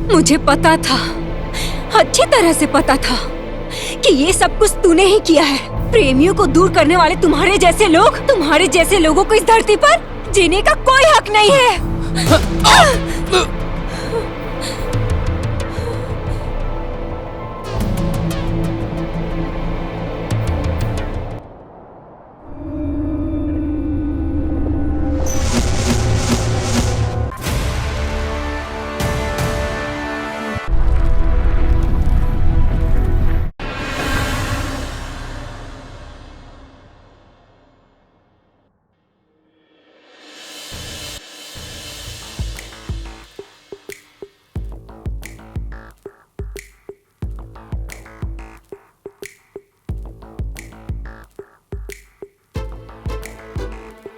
मुझे पता था, अच्छी तरह से पता था कि ये सब कुछ तूने ही किया है। प्रेमियों को दूर करने वाले तुम्हारे जैसे लोगों को इस धरती पर जीने का कोई हक नहीं है।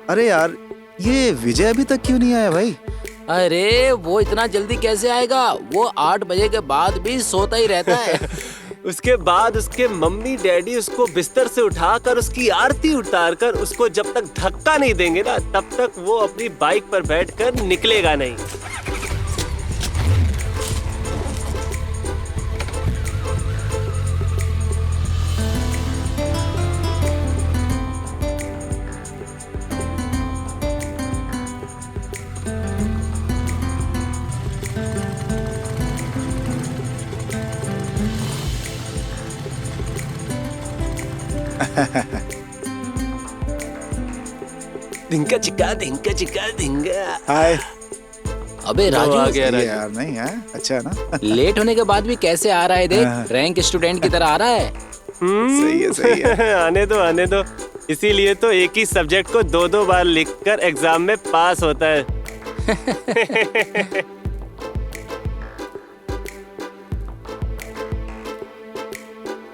अरे यार, ये विजय अभी तक क्यों नहीं आया भाई? अरे वो इतना जल्दी कैसे आएगा? वो 8 बजे के बाद भी सोता ही रहता है। उसके बाद उसके मम्मी डैडी उसको बिस्तर से उठाकर उसकी आरती उतारकर उसको जब तक धक्का नहीं देंगे ना, तब तक वो अपनी बाइक पर बैठकर निकलेगा नहीं। धिंका चिक्का धिंगा। हाय। अबे राजू, आ गया ये राजू। यार नहीं है, अच्छा है ना? लेट होने के बाद भी कैसे आ रहा है देख। रैंक स्टूडेंट की तरह आ रहा है। सही है। आने दो। इसीलिए तो एक ही सब्जेक्ट को 2-2 बार लिखकर एग्जाम में पास होता है।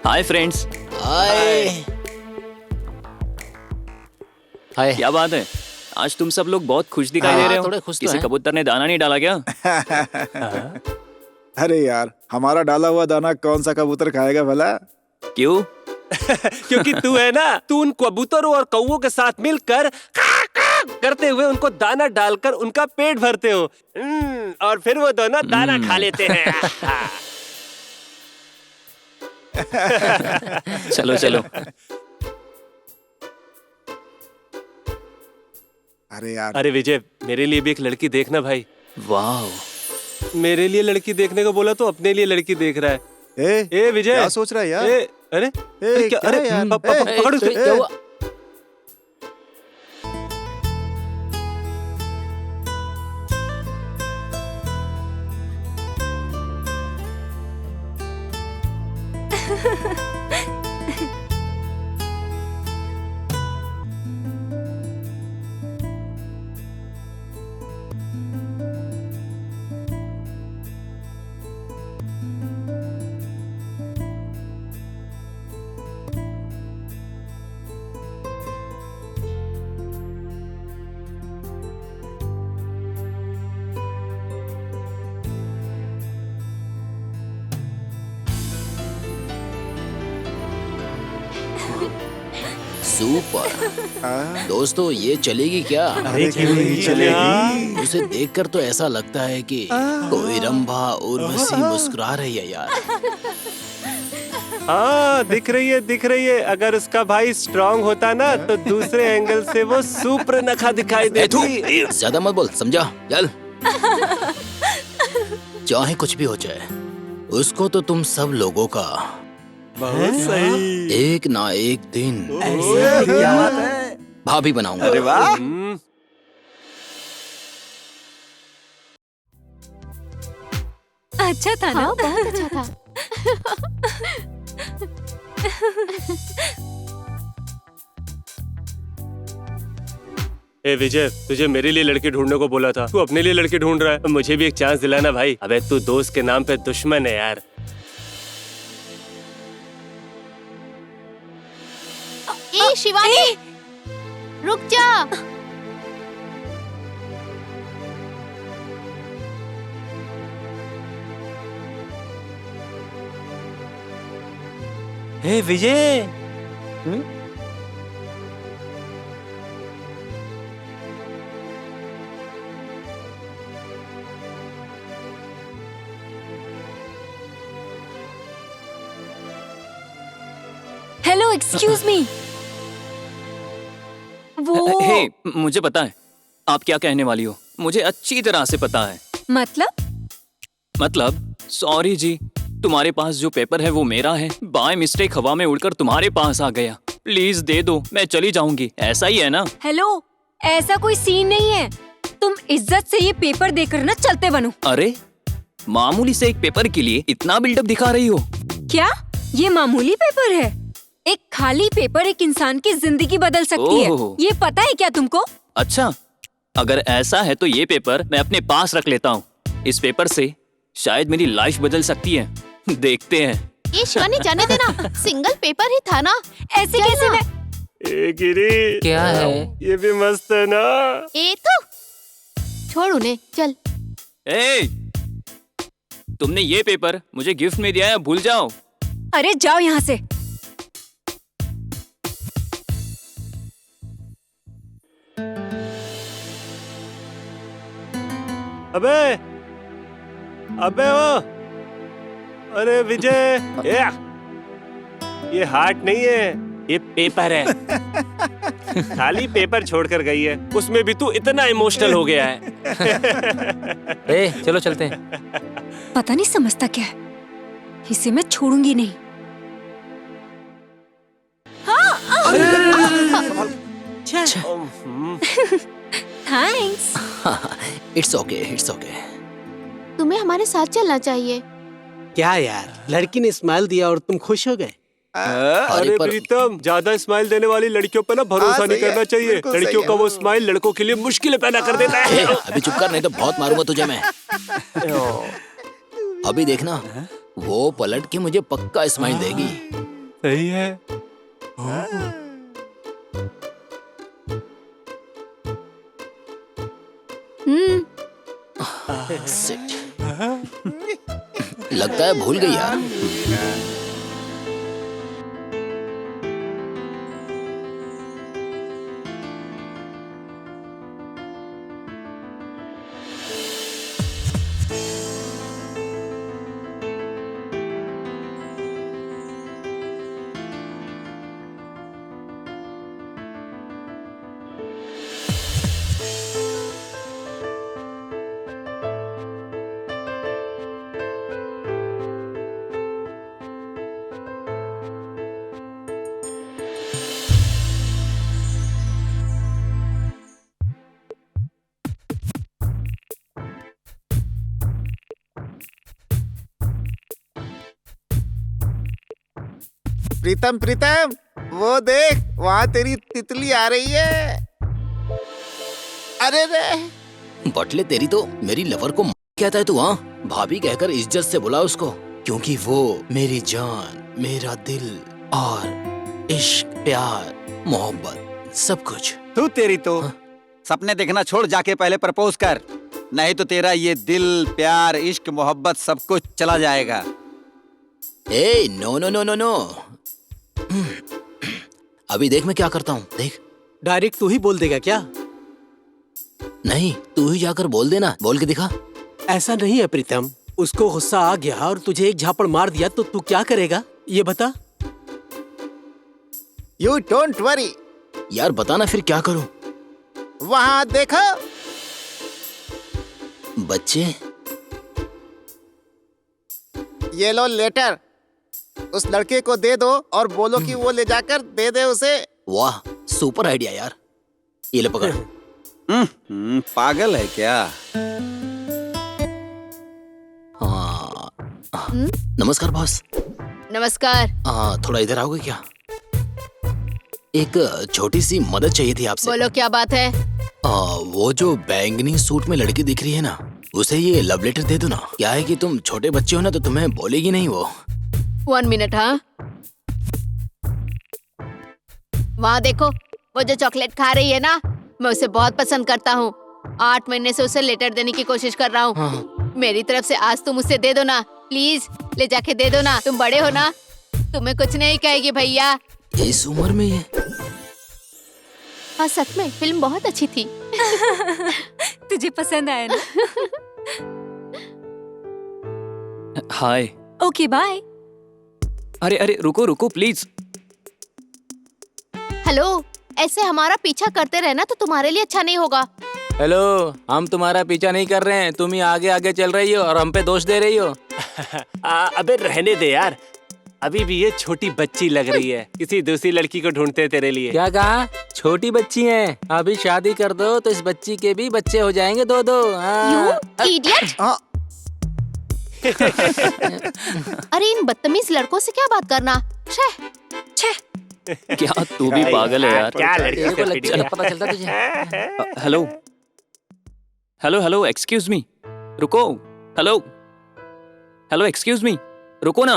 Hi friends. Hi hi. क्या बात है, आज तुम सब लोग बहुत खुश दिखाई दे रहे हो। थोड़े खुश तो किसी हैं। कबूतर ने दाना नहीं डाला क्या? अरे यार, हमारा डाला हुआ दाना कौन सा कबूतर खाएगा भला? क्यों? क्योंकि तू है ना, तू उन कबूतरों और कौवों के साथ मिलकर करते हुए उनको दाना डालकर उनका पेट भरते हो। और फिर वो दोनों दाना खा लेते हैं। चलो चलो। अरे यार, अरे विजय, मेरे लिए भी एक लड़की देखना भाई। वाह, मेरे लिए लड़की देखने को बोला तो अपने लिए लड़की देख रहा है। ए विजय, क्या सोच रहा है यार? अरे क्या? क्या अरे यार? पकड़ उसको। क्या हुआ? सुपर। दोस्तों, ये चलेगी क्या? अरे क्यों नहीं चलेगी? उसे देखकर तो ऐसा लगता है कि कोई रंभा उर्वशी मुस्कुरा रही है यार। हाँ, दिख रही है। अगर उसका भाई स्ट्रांग होता ना तो दूसरे एंगल से वो सुपर्णखा दिखाई देती। ज्यादा मत बोल, समझा? चल। चाहे कुछ भी हो जाए, उसको तो तुम सब लोगों का बहुत सही। एक ना एक दिन क्या बात है? भाभी बनाऊंगा। अरे वाह। अच्छा था ना? हाँ, बहुत अच्छा था। ए विजय, तुझे मेरे लिए लड़की ढूंढने को बोला था, तू अपने लिए लड़की ढूंढ रहा है। मुझे भी एक चांस दिलाना भाई। अबे तू दोस्त के नाम पे दुश्मन है यार। ए शिवानी, रुक जा। ए विजय, एक्सक्यूज मी। वो हे, मुझे पता है आप क्या कहने वाली हो। मुझे अच्छी तरह से पता है। मतलब सॉरी जी, तुम्हारे पास जो पेपर है वो मेरा है। बाय मिस्टेक हवा में उड़कर तुम्हारे पास आ गया। प्लीज दे दो, मैं चली जाऊंगी। ऐसा ही है ना? हेलो, ऐसा कोई सीन नहीं है। तुम इज्जत से ये पेपर देकर ना चलते बनो। अरे मामूली से एक पेपर के लिए इतना बिल्डअप दिखा रही हो? क्या ये मामूली पेपर है? एक खाली पेपर एक इंसान की जिंदगी बदल सकती है। ओह। ये पता है क्या तुमको? अच्छा, अगर ऐसा है तो ये पेपर मैं अपने पास रख लेता हूँ। इस पेपर से शायद मेरी लाइफ बदल सकती है। देखते हैं। ये शिवानी जाने देना, सिंगल पेपर ही था ना। ऐसे कैसे मैं ए गिरी, क्या है? ये भी मस्त है ना। ए तो छोड़ उन्हें, चल। ए, तुमने ये पेपर मुझे गिफ्ट में दिया है, भूल जाओ। अरे जाओ यहाँ से। अबे अबे ओ, अरे विजय, ये हार्ट नहीं है, ये पेपर है। खाली पेपर छोड़कर गई है, उसमें भी तू इतना इमोशनल हो गया है। ए, चलो चलते हैं। पता नहीं समझता क्या है। इसे मैं छोड़ूंगी नहीं। Thanks. It's okay, it's okay. तुम्हें हमारे साथ चलना चाहिए। क्या यार, लड़की ने स्माइल दिया और तुम खुश हो गए। अरे प्रीतम, ज्यादा स्माइल देने वाली लड़कियों पर ना भरोसा नहीं करना चाहिए। लड़कियों का वो स्माइल लड़कों के लिए मुश्किलें पैदा कर देता है। अभी चुप कर, नहीं तो बहुत मारूंगा तुझे मैं। अभी देखना, वो पलट के मुझे पक्का स्माइल देगी। सही है। Shit. लगता है भूल गई यार। प्रीतम प्रीतम, वो देख, वहाँ तेरी तितली आ रही है। अरे रे, बटले तेरी तो मेरी लवर को कहता है तू? हाँ, भाभी कहकर इज्जत से बुला उसको, क्योंकि वो मेरी जान, मेरा दिल और इश्क, प्यार, मोहब्बत, सब कुछ। तू तेरी तो सपने देखना छोड़, जाके पहले प्रपोज कर, नहीं तो तेरा ये दिल, प्यार, इश्क, मोहब्बत सब कुछ चला जाएगा। ए, no no no no no. अभी देख मैं क्या करता हूँ, देख। डायरेक्ट तू ही बोल देगा क्या? नहीं, तू ही जाकर बोल देना, बोल के दिखा। ऐसा नहीं है प्रीतम, उसको गुस्सा आ गया और तुझे एक झापड़ मार दिया तो तू क्या करेगा, ये बता। You don't worry. यार बताना फिर क्या करूँ। वहाँ देखो। बच्चे, ये लो लेटर, उस लड़के को दे दो और बोलो कि वो ले जाकर दे दे उसे। वाह, सुपर आइडिया यार। ये ले पकड़। पागल है क्या? हाँ, नमस्कार बॉस। नमस्कार। थोड़ा इधर आओगे क्या? एक छोटी सी मदद चाहिए थी आपसे। बोलो क्या बात है? वो जो बैंगनी सूट में लड़की दिख रही है ना, उसे ये लव लेटर दे दो ना। क्या है कि तुम छोटे बच्चे हो ना, तो तुम्हें बोलेगी नहीं वो। 1 मिनट। हाँ, वहाँ देखो, वो जो चॉकलेट खा रही है ना, मैं उसे बहुत पसंद करता हूँ। 8 महीने से उसे लेटर देने की कोशिश कर रहा हूँ। हाँ। मेरी तरफ से आज तुम उसे दे दो ना, प्लीज ले जाके दे दो ना। तुम बड़े हो ना, तुम्हें कुछ नहीं कहेगी भैया। इस उम्र में ये? हाँ सच में, फिल्म बहुत अच्छी थी। तुझे पसंद आया ना? हाय। Okay bye. अरे अरे रुको रुको प्लीज। हेलो, ऐसे हमारा पीछा करते रहना तो तुम्हारे लिए अच्छा नहीं होगा। हेलो, हम तुम्हारा पीछा नहीं कर रहे हैं, तुम ही आगे आगे चल रही हो और हम पे दोष दे रही हो। अबे रहने दे यार, अभी भी ये छोटी बच्ची लग रही है। किसी दूसरी लड़की को ढूंढते हैं तेरे लिए। क्या कहा? छोटी बच्ची है, अभी शादी कर दो तो इस बच्ची के भी बच्चे हो जाएंगे 2-2। You idiot! हाँ, अरे इन बदतमीज लड़कों से क्या बात करना। छे, क्या तू भी पागल है यार? क्या लड़की तेरे को से लड़की पिटी का पता चलता तुझे? Hello hello hello, excuse me, रुको। हेलो हेलो, एक्सक्यूज मी, रुको ना,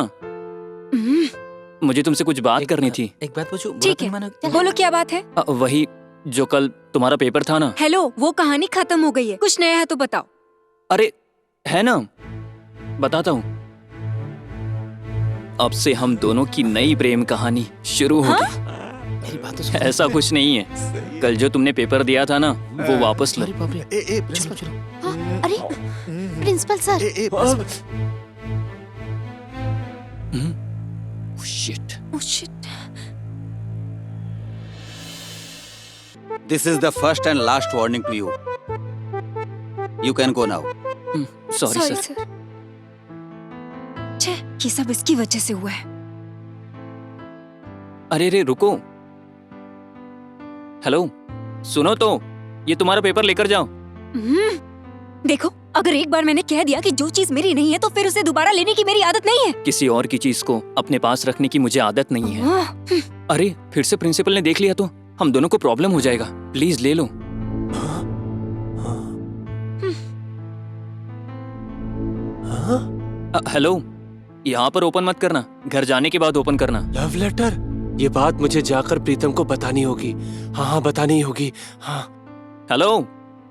मुझे तुमसे कुछ बात करनी थी। एक बात पूछूं? ठीक है, बोलो क्या बात है। वही जो कल तुम्हारा पेपर था ना। हेलो, वो कहानी खत्म हो गई है, कुछ नया है तो बताओ। अरे है ना, बताता हूँ। अब से हम दोनों की नई प्रेम कहानी शुरू होगी। मेरी बात तो सुन। ऐसा कुछ नहीं है, कल जो तुमने पेपर दिया था ना वो वापस लो। अरे बाप रे। प्रिंसिपल। हाँ, अरे principal sir. Shit. Oh shit. This is the first and last warning to you. You can go now. Sorry Sorry, sir. sir. छे, ये सब इसकी वजह से हुआ है। अरे रे रुको, हेलो, सुनो तो, ये तुम्हारा पेपर लेकर जाओ। देखो, अगर एक बार मैंने कह दिया कि जो चीज मेरी नहीं है तो फिर उसे दोबारा लेने की मेरी आदत नहीं है। किसी और की चीज को अपने पास रखने की मुझे आदत नहीं है। अरे फिर से प्रिंसिपल ने देख लिया तो हम दोनों को प्रॉब्लम हो जाएगा। प्लीज ले लो। हेलो, यहाँ पर ओपन मत करना, घर जाने के बाद ओपन करना। Love letter? ये बात मुझे जाकर प्रीतम को बतानी होगी। हाँ हाँ, बतानी होगी। हाँ। हेलो,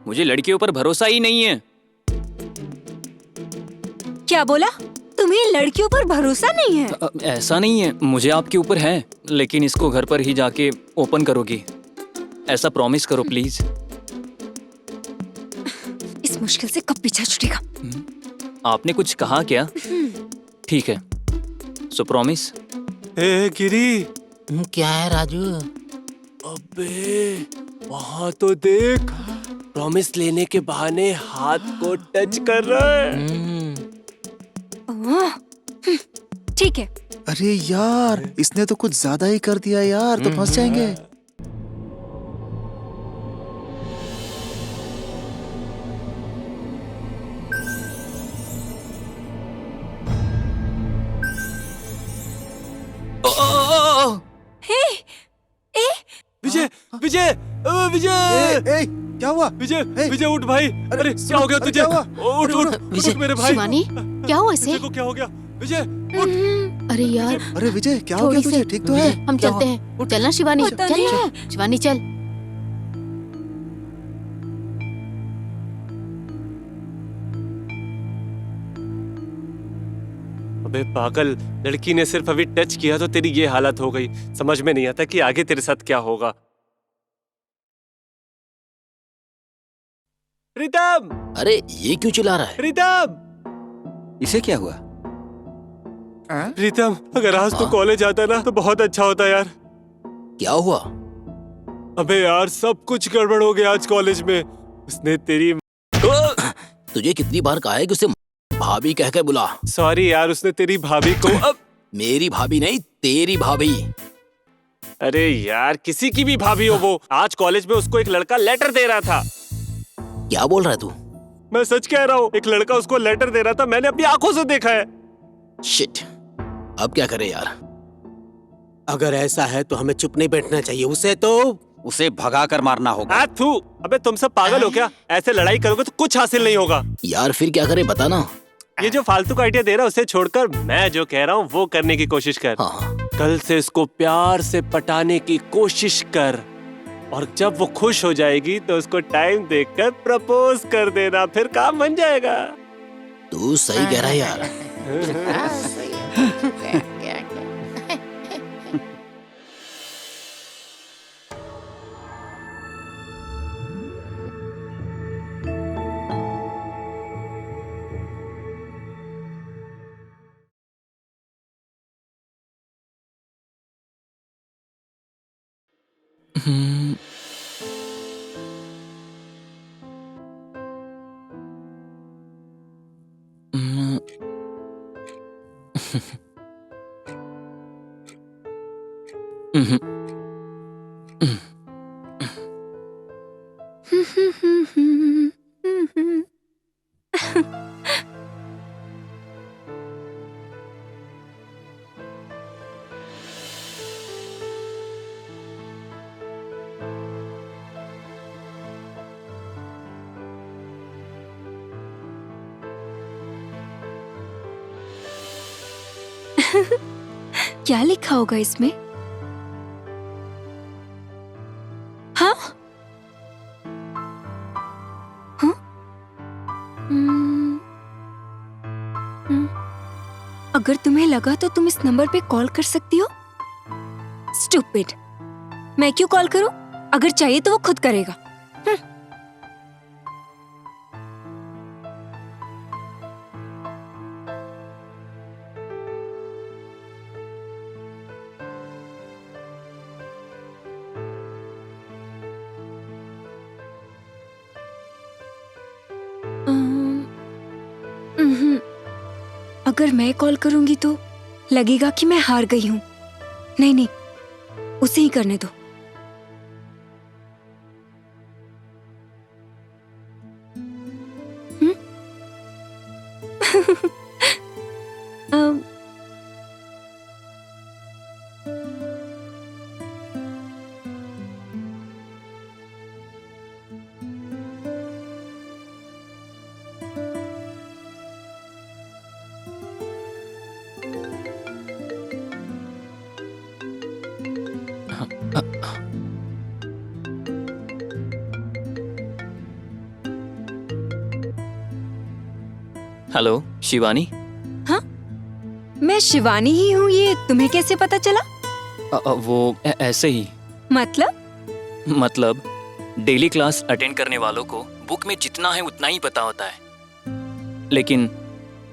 मुझे लड़कियों पर भरोसा ही नहीं है। क्या बोला? तुम्हें लड़कियों पर भरोसा नहीं है? ऐसा नहीं है, मुझे आपके ऊपर है, लेकिन इसको घर पर ही जाके ओपन करोगी, ऐसा प्रॉमिस करो प्लीज। इस मुश्किल से कब पीछा छूटेगा? आपने कुछ कहा क्या? ठीक है, सो प्रॉमिस। ए गिरी, क्या है राजू? अबे वहाँ तो देख, प्रॉमिस लेने के बहाने हाथ को टच कर रहा है। ठीक है। अरे यार, इसने तो कुछ ज्यादा ही कर दिया यार, तो फंस जाएंगे। विजय, विजय, विजय, ए, क्या हुआ? विजय, ए, विजय उठ भाई। अरे क्या हो गया अरे, तुझे? क्या हुआ? उठ उठ उठ मेरे भाई। शिवानी, क्या हुआ इसे? विजय को क्या हो गया? विजय उठ। अरे यार, अरे विजय, क्या हो गया थोड़ी तुझे? सी- ठीक तो है? हम चलते हैं। चलना शिवानी, पता चल नहीं। शिवानी चल। अबे पागल, लड़की ने सिर्फ अभी टच किया तो तेरी ये हालत हो गई। समझ में नहीं आता कि आगे तेरे साथ क्या होगा। प्रीतम, अरे ये क्यों चिल्ला रहा है? प्रीतम, इसे क्या हुआ? प्रीतम, अगर आज तू कॉलेज आता ना तो बहुत अच्छा होता यार। क्या हुआ? अबे यार, सब कुछ गड़बड़ हो गया आज कॉलेज में। उसने तेरी तुझे कितनी बार कहा है कि उसे भाभी कह के बुला। सॉरी यार, उसने तेरी भाभी को अब मेरी भाभी नहीं, तेरी भाभी। अरे यार, किसी की भी भाभी हो वो, आज कॉलेज में उसको एक लड़का लेटर दे रहा था। क्या बोल रहा है तू? मैं सच कह रहा हूँ, एक लड़का उसको लेटर दे रहा था, मैंने अपनी आंखों से देखा है। शिट, अब क्या करे यार? अगर ऐसा है तो हमें चुप नहीं बैठना चाहिए, उसे भगा कर मारना होगा। थू, अबे तुम सब पागल हो क्या? ऐसे लड़ाई करोगे तो कुछ हासिल नहीं होगा। यार फिर क्या करे बता ना। ये जो फालतू का आइडिया दे रहा है उसे छोड़कर मैं जो कह रहा हूँ वो करने की कोशिश कर। हाँ, कल से इसको प्यार से पटाने की कोशिश कर, और जब वो खुश हो जाएगी तो उसको टाइम देखकर प्रपोज कर देना, फिर काम बन जाएगा। तू सही कह रहा है यार। हम्म, हम्म, हम्म, क्या लिखा होगा इसमें? हाँ? हाँ? अगर तुम्हें लगा तो तुम इस नंबर पे कॉल कर सकती हो। स्टूपिड, मैं क्यों कॉल करूं? अगर चाहिए तो वो खुद करेगा। अगर मैं कॉल करूंगी तो लगेगा कि मैं हार गई हूं। नहीं नहीं, उसे ही करने दो। अम, हेलो शिवानी। हाँ, मैं शिवानी ही हूँ। ये तुम्हें कैसे पता चला? वो ऐसे ही। मतलब डेली क्लास अटेंड करने वालों को बुक में जितना है उतना ही पता होता है, लेकिन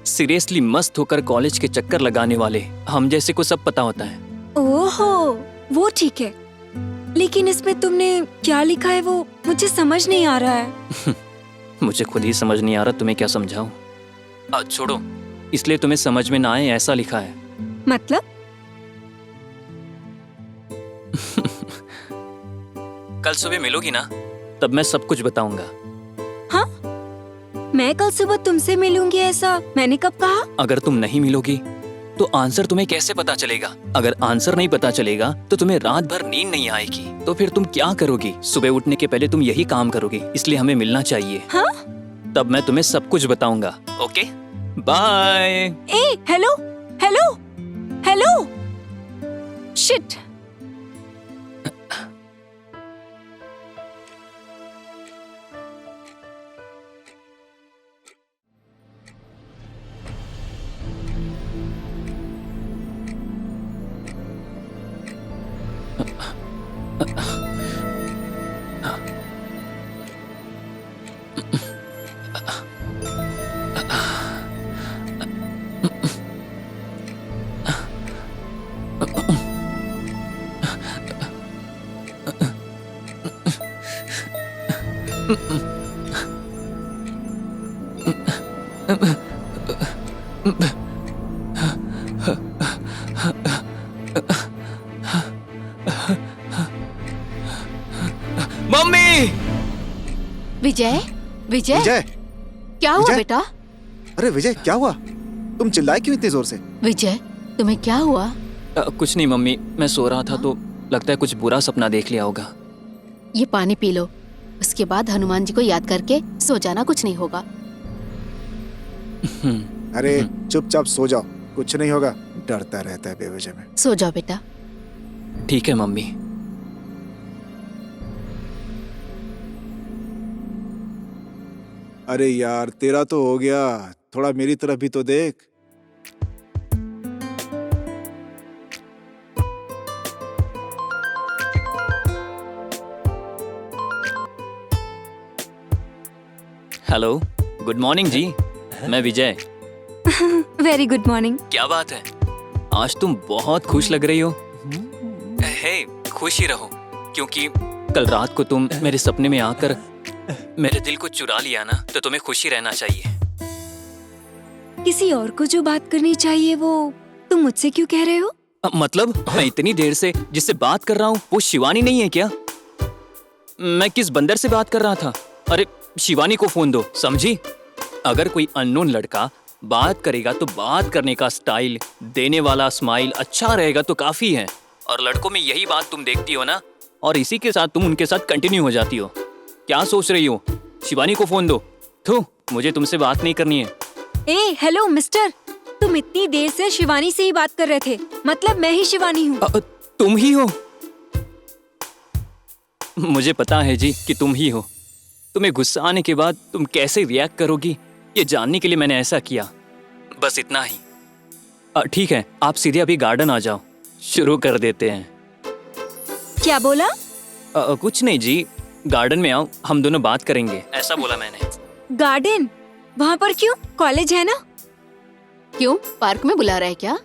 सीरियसली मस्त होकर कॉलेज के चक्कर लगाने वाले हम जैसे को सब पता होता है। ओहो, वो ठीक है, लेकिन इसमें तुमने क्या लिखा है वो मुझे समझ नहीं आ रहा है। मुझे खुद ही समझ नहीं आ रहा, तुम्हें क्या समझाऊं। छोड़ो, इसलिए तुम्हें समझ में ना आए ऐसा लिखा है। मतलब? कल सुबह मिलोगी ना, तब मैं सब कुछ बताऊंगा। हाँ? मैं कल सुबह तुमसे मिलूंगी ऐसा मैंने कब कहा? अगर तुम नहीं मिलोगी तो आंसर तुम्हें कैसे पता चलेगा? अगर आंसर नहीं पता चलेगा तो तुम्हें रात भर नींद नहीं आएगी, तो फिर तुम क्या करोगी? सुबह उठने के पहले तुम यही काम करोगी, इसलिए हमें मिलना चाहिए। हाँ? तब मैं तुम्हें सब कुछ बताऊंगा। Okay, bye. ए, hello hello hello, shit. Mummy! Vijay, Vijay, Vijay, क्या हुआ विजय? बेटा? अरे विजय, क्या हुआ? तुम चिल्लाए क्यों इतनी जोर से? विजय, तुम्हें क्या हुआ? कुछ नहीं मम्मी, मैं सो रहा था तो लगता है कुछ बुरा सपना देख लिया होगा। ये पानी पी लो, उसके बाद हनुमान जी को याद करके सो जाना, कुछ नहीं होगा। अरे चुपचाप सो जाओ, कुछ नहीं होगा। डरता रहता है बेवजह में। सो जाओ बेटा। ठीक है मम्मी। अरे यार, तेरा तो हो गया, थोड़ा मेरी तरफ भी तो देख। हेलो, गुड मॉर्निंग जी। मैं विजय। Very good morning. क्या बात है, आज तुम बहुत खुश लग रही हो। हे, खुश ही रहो। क्योंकि कल रात को तुम मेरे सपने में आकर मेरे दिल को चुरा लिया ना, तो तुम्हें खुशी रहना चाहिए। किसी और को जो बात करनी चाहिए वो तुम मुझसे क्यों कह रहे हो? मतलब मैं इतनी देर से जिससे बात कर रहा हूँ वो शिवानी नहीं है क्या? मैं किस बंदर से बात कर रहा था? अरे शिवानी को फोन दो, समझी? अगर कोई अननोन लड़का बात करेगा तो बात करने का स्टाइल, देने वाला स्माइल अच्छा रहेगा तो काफी है। और लड़कों में यही बात तुम देखती हो ना, और इसी के साथ तुम उनके साथ कंटिन्यू हो जाती हो। क्या सोच रही हो? शिवानी को फोन दो। थू, मुझे तुमसे बात नहीं करनी है। ए हेलो मिस्टर, तुम इतनी देर से शिवानी से ही बात कर रहे थे, मतलब मैं ही शिवानी हूँ। तुम ही हो? मुझे पता है जी कि तुम ही हो। तुम्हें गुस्सा आने के बाद तुम कैसे रिएक्ट करोगी ये जानने के लिए मैंने ऐसा किया, बस इतना ही। ठीक है, आप सीधे अभी गार्डन आ जाओ, शुरू कर देते हैं। क्या बोला? कुछ नहीं जी, गार्डन में आओ, हम दोनों बात करेंगे, ऐसा बोला मैंने। गार्डन? वहाँ पर क्यों? कॉलेज है ना? क्यों, पार्क में बुला रहा है क्या?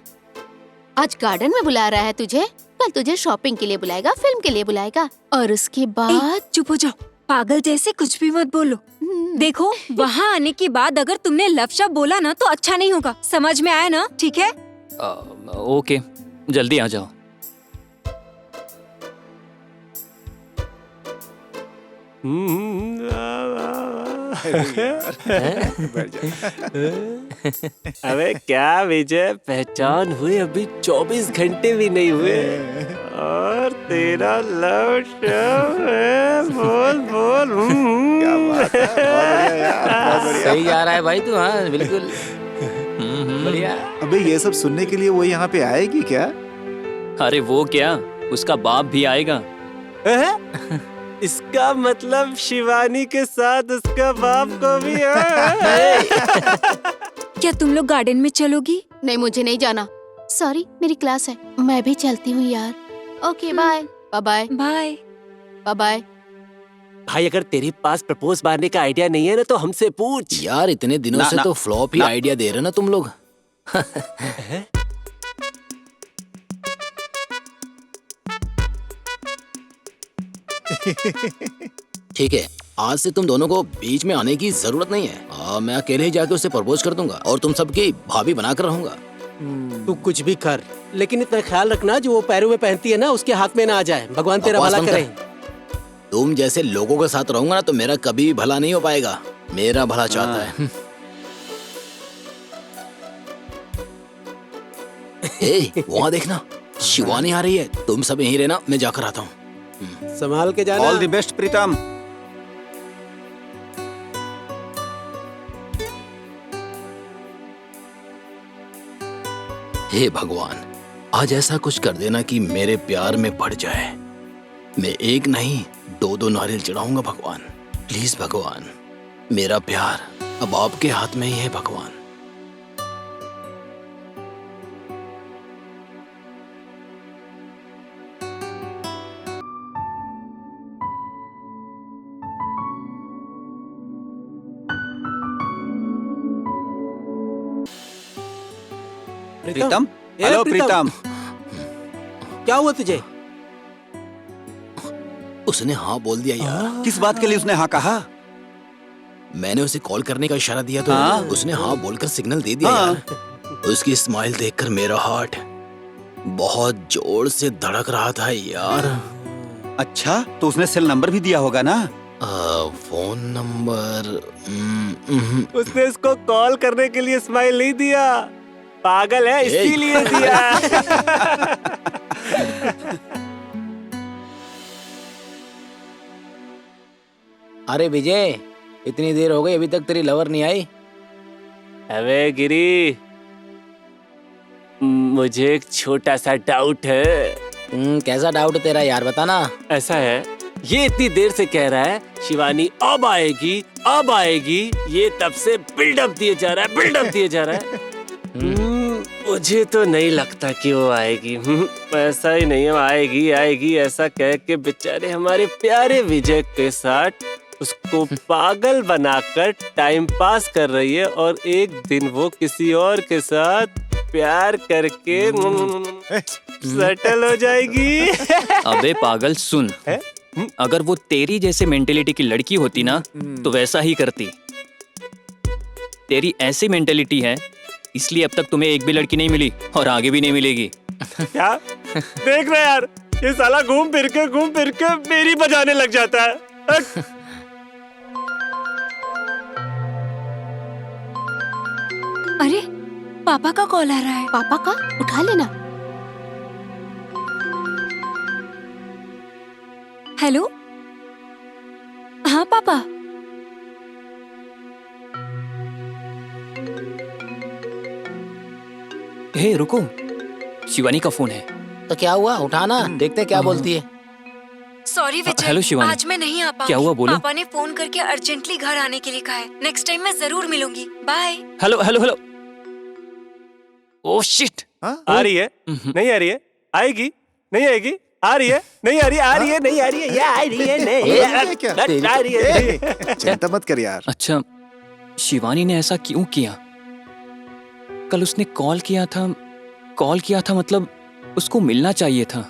आज गार्डन में बुला रहा है तुझे? कल तुझे शॉपिंग के लिए बुलाएगा, फिल्म के लिए बुलाएगा, और उसके बाद चुप हो जाओ, पागल जैसे कुछ भी मत बोलो। देखो, वहाँ आने के बाद अगर तुमने लव शब्द बोला ना तो अच्छा नहीं होगा, समझ में आया ना? ठीक है? ओके, जल्दी आ जाओ। अबे क्या विजय, पहचान हुई अभी 24 घंटे भी नहीं हुए और तेरा लव शब्द है। बोल बोल। क्या बात है, बहुत बढ़िया यार, बहुत बढ़िया। सही जा रहा है भाई तू। हाँ बिल्कुल बढ़िया। अबे ये सब सुनने के लिए वो यहाँ पे आएगी क्या? अरे वो क्या, उसका बाप भी आएगा। इसका मतलब शिवानी के साथ उसका बाप को भी क्या तुम लोग गार्डन में चलोगी? नहीं, मुझे नहीं जाना, सॉरी, मेरी क्लास है, मैं भी चलती हूँ यार। Okay bye. Bye bye. Bye. भाई अगर तेरे पास प्रपोज मारने का आइडिया नहीं है ना तो हमसे पूछ। यार इतने दिनों से तो फ्लॉप ही आइडिया दे रहे ना तुम लोग। ठीक है, आज से तुम दोनों को बीच में आने की जरूरत नहीं है। मैं अकेले ही जाके उसे प्रपोज कर दूंगा और तुम सबकी भाभी बनाकर रहूंगा। तू कुछ भी कर, लेकिन इतना ख्याल रखना जो वो पैरों में पहनती है ना उसके हाथ में ना आ जाए। भगवान तेरा भला करे। तुम जैसे लोगों के साथ रहूंगा ना तो मेरा कभी भी भला नहीं हो पाएगा। मेरा भला चाहता है। ए, वहाँ देखना, शिवानी आ रही है। तुम सब यहीं रहना, मैं जाकर आता हूँ। संभाल के जाना। ऑल द बेस्ट प्रीतम। हे भगवान, आज ऐसा कुछ कर देना कि मेरे प्यार में पड़ जाए। मैं एक नहीं 2-2 नारियल चढ़ाऊंगा भगवान। प्लीज भगवान, मेरा प्यार अब आपके हाथ में ही है भगवान। प्रीतम, हेलो प्रीतम। क्या हुआ तुझे? उसने हाँ बोल दिया यार। किस बात के लिए उसने हाँ कहा? मैंने उसे कॉल करने का इशारा दिया तो उसने हाँ बोलकर सिग्नल दे दिया यार। उसकी स्माइल देखकर मेरा हार्ट बहुत जोर से धड़क रहा था यार। अच्छा, तो उसने सेल नंबर भी दिया होगा ना? फोन नंबर उसने इसको कॉल करने के लिए स्माइल नहीं दिया, पागल है इसीलिए दिया। अरे विजय, इतनी देर हो गई अभी तक तेरी लवर नहीं आई? अबे गिरी, मुझे एक छोटा सा डाउट है। कैसा डाउट है तेरा यार, बताना। ऐसा है, ये इतनी देर से कह रहा है शिवानी अब आएगी अब आएगी, ये तब से बिल्डअप दिए जा रहा है, बिल्डअप दिए जा रहा है। मुझे तो नहीं लगता कि वो आएगी। ऐसा ही नहीं है, आएगी आएगी ऐसा कह के बेचारे हमारे प्यारे विजय के साथ उसको पागल बनाकर टाइम पास कर रही है, और एक दिन वो किसी और के साथ प्यार करके सेटल हो जाएगी। अबे पागल सुन, हैं? अगर वो तेरी जैसे मेंटेलिटी की लड़की होती ना तो वैसा ही करती। तेरी ऐसी मेंटेलिटी है इसलिए अब तक तुम्हें एक भी लड़की नहीं मिली और आगे भी नहीं मिलेगी। क्या देख रहे यार, ये साला घूम फिर के मेरी बजाने लग जाता है। अरे पापा का कॉल आ रहा है। पापा का उठा लेना। हेलो, हाँ पापा। हे रुको, शिवानी का फोन है। तो क्या हुआ, उठाना, देखते क्या बोलती है। सॉरी विजय, हेलो शिवानी। आज मैं नहीं आ पाऊंगी। क्या हुआ, बोलो। पापा ने फोन करके अर्जेंटली घर आने के लिए कहा है। नेक्स्ट टाइम मैं जरूर मिलूंगी। Bye. Hello hello hello. Oh shit. आ रही है, नहीं आ रही है, आएगी, नहीं आएगी, आ रही है, नहीं आ रही, आ रही है, नहीं आ रही है, ये आ रही है, नहीं आ रही है। चिंता मत कर यार। अच्छा, शिवानी ने ऐसा क्यों किया? कल उसने कॉल किया था मतलब उसको मिलना चाहिए था।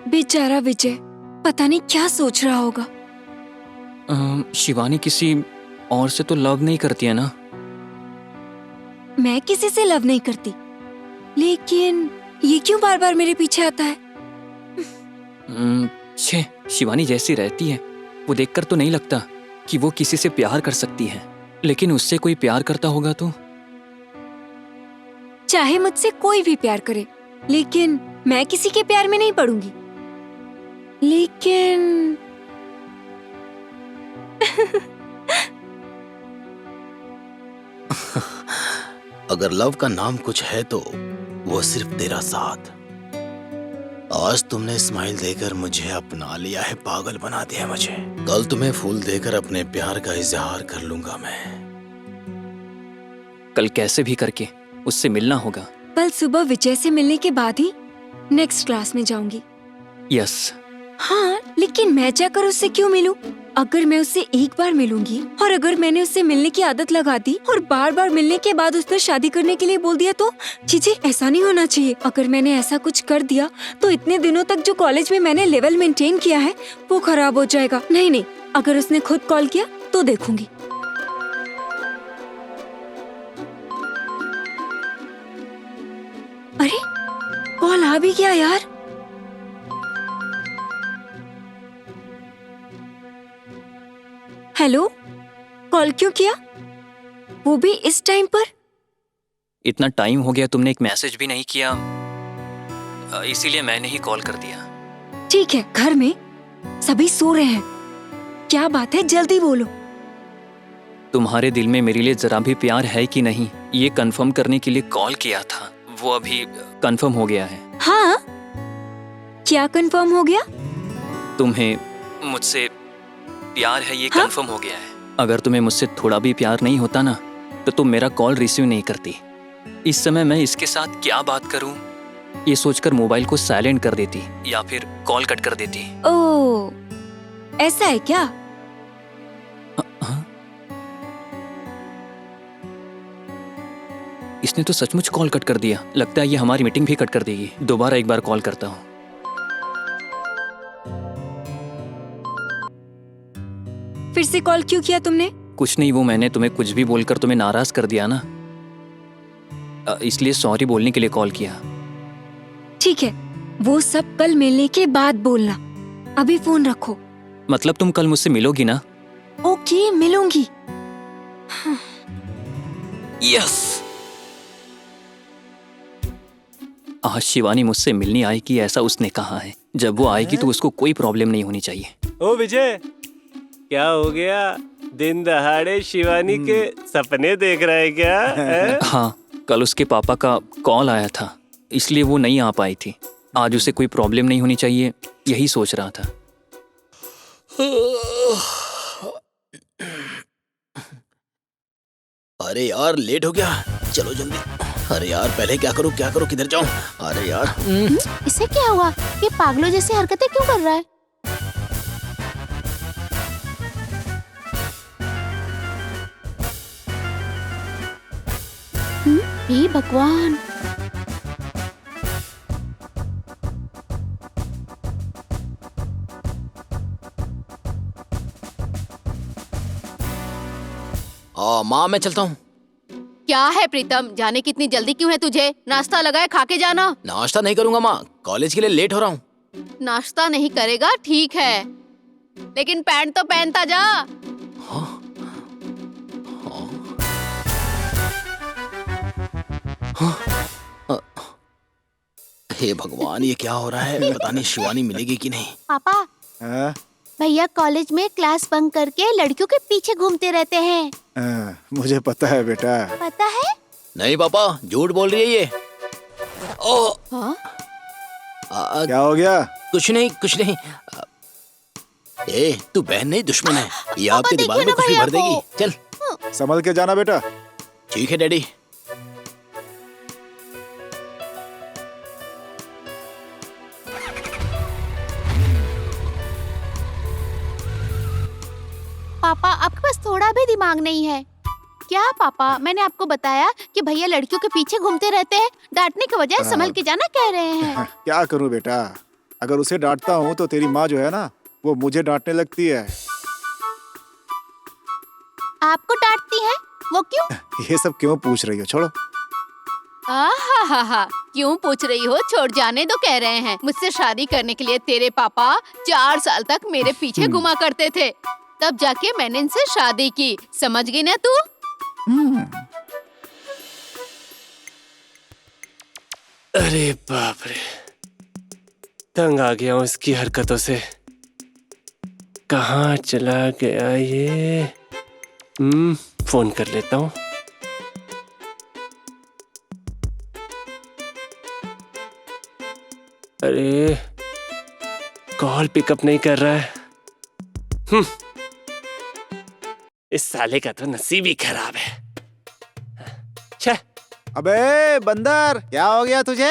बेचारा विजय, पता नहीं क्या सोच रहा होगा। शिवानी किसी और से तो लव नहीं करती है ना? मैं किसी से लव नहीं करती, लेकिन ये क्यों बार बार मेरे पीछे आता है? छे, शिवानी जैसी रहती है वो देखकर तो नहीं लगता कि वो किसी से प्यार कर सकती है, लेकिन उससे कोई प्यार करता होगा तो? चाहे मुझसे कोई भी प्यार करे, लेकिन मैं किसी के प्यार में नहीं पड़ूंगी। लेकिन अगर लव का नाम कुछ है तो वो सिर्फ तेरा साथ। आज तुमने स्माइल देकर मुझे अपना लिया है, पागल बना दिया मुझे। कल तुम्हें फूल देकर अपने प्यार का इजहार कर लूंगा मैं। कल कैसे भी करके उससे मिलना होगा। कल सुबह विजय से मिलने के बाद ही नेक्स्ट क्लास में जाऊंगी। यस। हाँ, लेकिन मैं जाकर उससे क्यों मिलूं? अगर मैं उससे एक बार मिलूंगी और अगर मैंने उससे मिलने की आदत लगा दी और बार बार मिलने के बाद उसने शादी करने के लिए बोल दिया तो चीजें ऐसा नहीं होना चाहिए। अगर मैंने ऐसा कुछ कर दिया तो इतने दिनों तक जो कॉलेज में मैंने लेवल मेंटेन किया है वो खराब हो जाएगा। नहीं, अगर उसने खुद कॉल किया तो देखूंगी। अरे कॉल आ भी गया यार। हेलो, कॉल क्यों किया, वो भी इस टाइम पर? इतना टाइम हो गया तुमने एक मैसेज भी नहीं किया, इसीलिए मैंने ही कॉल कर दिया। ठीक है, घर में सभी सो रहे हैं। क्या बात है, जल्दी बोलो। तुम्हारे दिल में मेरे लिए जरा भी प्यार है कि नहीं ये कंफर्म करने के लिए कॉल किया था। वो अभी कंफर्म हो गया है। हाँ, क्या कंफर्म हो गया? तुम्हें मुझसे प्यार है ये कंफर्म हो गया है। अगर तुम्हें मुझसे थोड़ा भी प्यार नहीं होता ना तो तुम मेरा कॉल रिसीव नहीं करती। इस समय मैं इसके साथ क्या बात करूं ये सोचकर मोबाइल को साइलेंट कर देती या फिर कॉल कट कर देती। ओह, ऐसा है क्या? हाँ? इसने तो सचमुच कॉल कट कर दिया। लगता है ये हमारी मीटिंग भी कट कर देगी। दोबारा एक बार कॉल करता हूँ। फिर से कॉल क्यों किया तुमने? कुछ नहीं, वो मैंने तुम्हें कुछ भी बोलकर तुम्हें नाराज कर दिया ना, इसलिए सॉरी बोलने के लिए कॉल किया। ठीक है, वो सब कल मिलने के बाद बोलना। अभी फोन रखो। मतलब तुम कल मुझसे मिलोगी ना? ओके, मिलूंगी। यस। आज शिवानी मुझसे मिलने आएगी ऐसा उसने कहा है। जब वो आएगी तो उसको कोई प्रॉब्लम नहीं होनी चाहिए। ओ विजय, क्या हो गया? दिन दहाड़े शिवानी के सपने देख रहा है क्या? हाँ, कल उसके पापा का कॉल आया था इसलिए वो नहीं आ पाई थी। आज उसे कोई प्रॉब्लम नहीं होनी चाहिए, यही सोच रहा था। अरे यार लेट हो गया, चलो जल्दी। अरे यार पहले क्या करूं किधर जाऊं? अरे यार इसे क्या हुआ? ये पागलों जैसी हरकतें क्यों कर रहा है? हे भगवान। माँ मैं चलता हूँ। क्या है प्रीतम, जाने की इतनी जल्दी क्यों है तुझे? नाश्ता लगाए खा के जाना। नाश्ता नहीं करूंगा माँ, कॉलेज के लिए लेट हो रहा हूँ। नाश्ता नहीं करेगा ठीक है, लेकिन पैंट तो पहनता जा। हे भगवान, ये क्या हो रहा है? पता नहीं शिवानी मिलेगी कि नहीं। पापा, हाँ? भैया कॉलेज में क्लास बंक करके लड़कियों के पीछे घूमते रहते हैं। मुझे पता है बेटा। पता है? नहीं पापा, झूठ बोल रही है ये। ओ, हाँ? क्या हो गया? कुछ नहीं कुछ नहीं। ए, तू बहन नहीं दुश्मन है, ये आपके देखिए दिमाग में ना कुछ भी भैया भर देगी। को। चल संभल के जाना बेटा। ठीक है डैडी। पापा आपके पास थोड़ा भी दिमाग नहीं है क्या? पापा मैंने आपको बताया कि भैया लड़कियों के पीछे घूमते रहते हैं, डांटने के बजाय संभल के जाना कह रहे हैं। क्या करूं बेटा, अगर उसे डांटता हूं तो तेरी माँ जो है ना, वो मुझे डांटने लगती है। आपको डांटती है? वो क्यों? ये सब क्यों पूछ रही हो? छोड़ो। आहा, क्यों पूछ रही हो? छोड़ जाने दो कह रहे हैं। मुझसे शादी करने के लिए तेरे पापा 4 साल तक मेरे पीछे घुमा करते थे, तब जाके मैंने इनसे शादी की। समझ गई ना तू? अरे बाप रे, तंग आ गया हूँ इसकी हरकतों से। कहाँ चला गया ये? फोन कर लेता हूँ। अरे कॉल पिकअप नहीं कर रहा है। इस साले का तो नसीब ही खराब है। छे, अबे बंदर, क्या हो गया तुझे?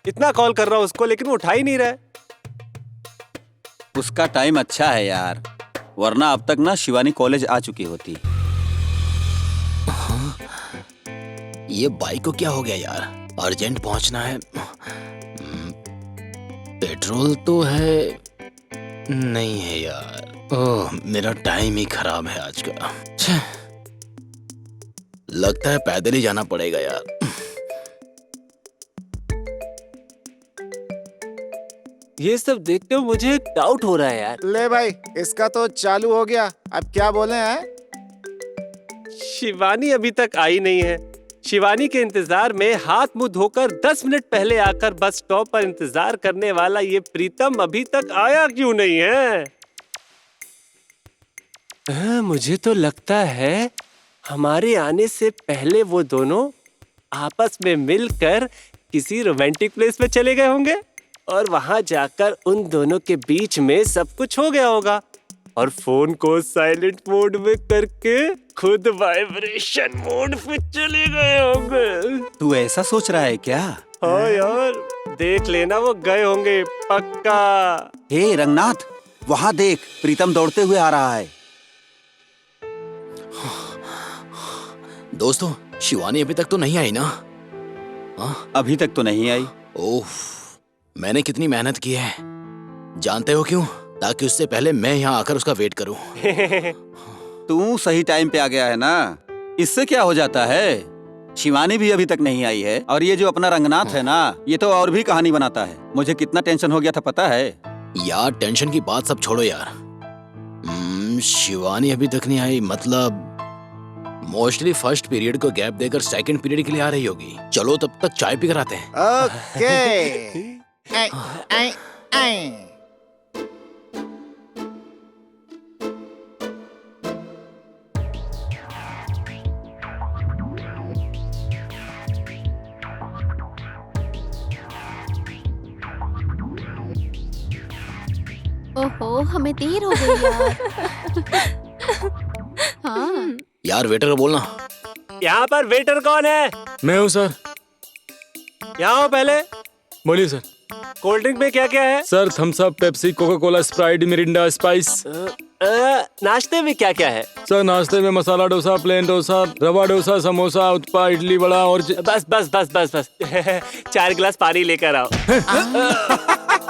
इतना कॉल कर रहा हूँ उसको, लेकिन वो उठा ही नहीं रहा है। उसका टाइम अच्छा है यार, वरना अब तक ना शिवानी कॉलेज आ चुकी होती। ये बाइक को क्या हो गया यार? अर्जेंट पहुंचना है। पेट्रोल तो है नहीं है यार। ओह, मेरा टाइम ही खराब है आज का। छे, लगता है पैदल ही जाना पड़ेगा यार। ये सब देखते हुए मुझे एक डाउट हो रहा है यार। ले भाई, इसका तो चालू हो गया। अब क्या बोले हैं? शिवानी अभी तक आई नहीं है। शिवानी के इंतजार में हाथ मुंह धोकर 10 मिनट पहले आकर बस स्टॉप पर इंतजार करने वाला ये प्रीतम अभी तक आया क्यों नहीं है? मुझे तो लगता है हमारे आने से पहले वो दोनों आपस में मिलकर किसी रोमांटिक प्लेस पे चले गए होंगे और वहां जाकर उन दोनों के बीच में सब कुछ हो गया होगा और फोन को साइलेंट मोड में करके खुद वाइब्रेशन मोड पे चले गए होंगे। तू ऐसा सोच रहा है क्या? हाँ यार, देख लेना वो गए होंगे पक्का। हे रंगनाथ, वहाँ देख, प्रीतम दौड़ते हुए आ रहा है। दोस्तों, शिवानी अभी तक तो नहीं आई ना? अभी तक तो नहीं आई। ओह, मैंने कितनी मेहनत की है, जानते हो क्यों? ताकि उससे पहले मैं यहाँ आकर उसका वेट करूं। तू सही टाइम पे आ गया है ना, इससे क्या हो जाता है? शिवानी भी अभी तक नहीं आई है और ये जो अपना रंगनाथ है ना, ये तो और भी कहानी बनाता है। मुझे कितना टेंशन हो गया था पता है? यार टेंशन की बात सब छोड़ो यार। शिवानी अभी तक नहीं आई, मतलब मोस्टली फर्स्ट पीरियड को गैप देकर सेकंड पीरियड के लिए आ रही होगी। चलो तब तक चाय पी कर आते हैं। ओके। आई, आई, आई। ओहो, हमें देर हो गई यार। हाँ, यार वेटर को बोलना। यहाँ पर वेटर कौन है? मैं हूँ सर। यहाँ हो पहले। बोलिए सर। कोल्ड ड्रिंक में क्या क्या है? Sir Thums Up, Pepsi, Coca Cola, Sprite, Mirinda, Spice. नाश्ते में क्या क्या है? सर नाश्ते में मसाला डोसा, प्लेन डोसा, रवा डोसा, समोसा, उत्पा, इडली वड़ा और बस बस बस बस बस 4 गिलास पानी लेकर आओ।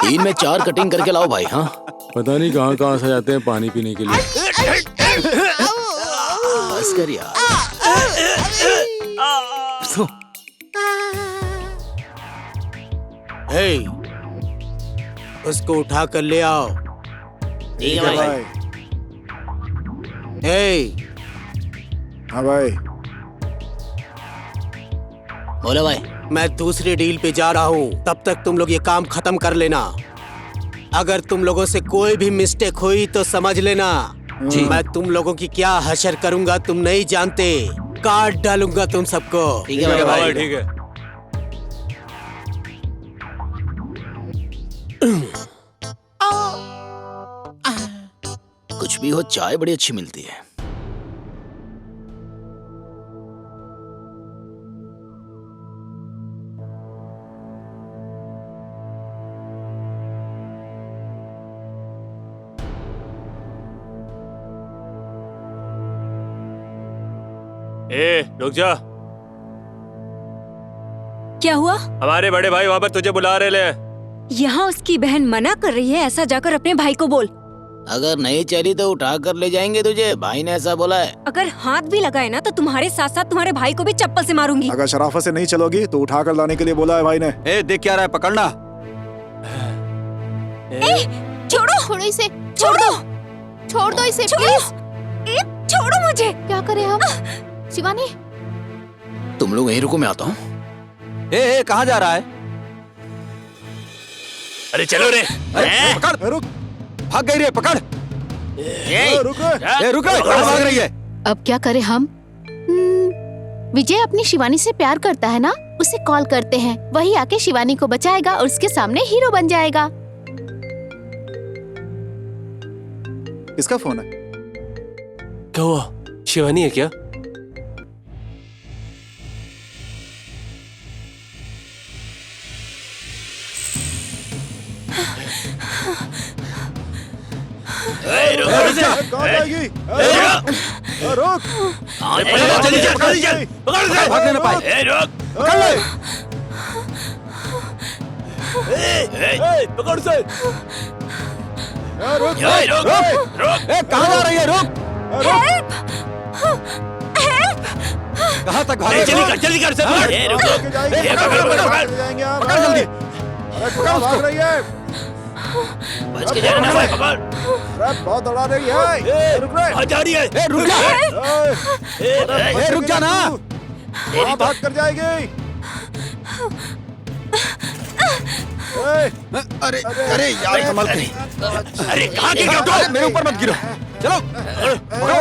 3 में 4 कटिंग करके लाओ भाई। हाँ पता नहीं कहाँ कहाँ से जाते हैं पानी पीने के लिए। बस कर यार। हे, उसको उठा कर ले आओ। ठीक है भाई। हे, हाँ भाई। बोलो भाई। मैं दूसरी डील पे जा रहा हूँ, तब तक तुम लोग ये काम खत्म कर लेना। अगर तुम लोगों से कोई भी मिस्टेक हुई तो समझ लेना मैं तुम लोगों की क्या हशर करूंगा तुम नहीं जानते। काट डालूंगा तुम सबको। ठीक है भाई। ठीक है। कुछ भी हो, चाय बड़ी अच्छी मिलती है। रुक जा। क्या हुआ? हमारे बड़े भाई वहाँ पर तुझे बुला रहे हैं। यहाँ उसकी बहन मना कर रही है, ऐसा जाकर अपने भाई को बोल। अगर नहीं चली तो उठा कर ले जाएंगे तुझे, भाई ने ऐसा बोला है। अगर हाथ भी लगाए ना तो तुम्हारे साथ साथ तुम्हारे भाई को भी चप्पल से मारूंगी। अगर शराफत से नहीं चलोगी तो उठा कर लाने के लिए बोला है भाई ने। ए, देख क्या रहा है, पकड़ना। छोड़ो छोड़ो इसे, छोड़ दो छोड़ दो इसे छोड़ो। प्लीज। छोड़ो मुझे। क्या करें हम? शिवानी, तुम लोग यहीं रुको, मैं आता हूँ। ए, कहाँ जा रहा है? अरे चलो रे। पकड़, रुक। भाग गई रे, पकड़। रुक। रुक, कहाँ भाग रही है? अब क्या करें हम? विजय अपनी शिवानी से प्यार करता है ना, उसे कॉल करते हैं, वही आके शिवानी को बचाएगा और उसके सामने हीरो बन जाएगा। किसका फोन है? क्या हुआ? शिवानी है क्या? कहाँ जाएगी? रुक। भागने न पाए। पकड़ ले। पकड़ से। रुक। ए, कहाँ जा रही है? रुक। कहाँ तक भाग जल्दी कर, जल्दी कर। लेके जाएंगे। पकड़ जल्दी। अरे कहाँ भाग रही है? बच के जाना भाई, पकड़। अरे बहुत दौड़ा रही है। रुक रे। जा रही है। ए, रुक जा। ए, रुक जा ना। वहाँ भाग कर जाएगी। अरे अरे यार, संभल के। अरे कहाँ गिर गए? अरे, मेरे ऊपर मत गिरो। चलो, पकड़ो।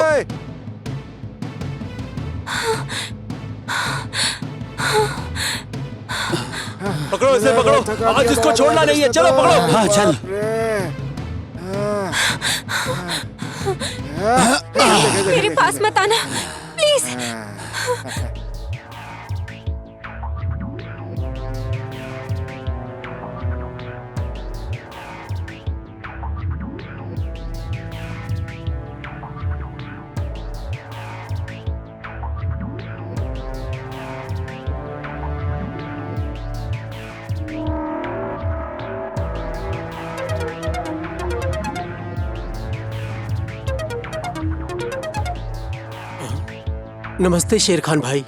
पकड़ो इसे, पकड़ो। आज इसको छोड़ना नहीं है। चलो पकड़ो। हाँ, चल। मेरे पास मत आना प्लीज। नमस्ते शेर खान भाई।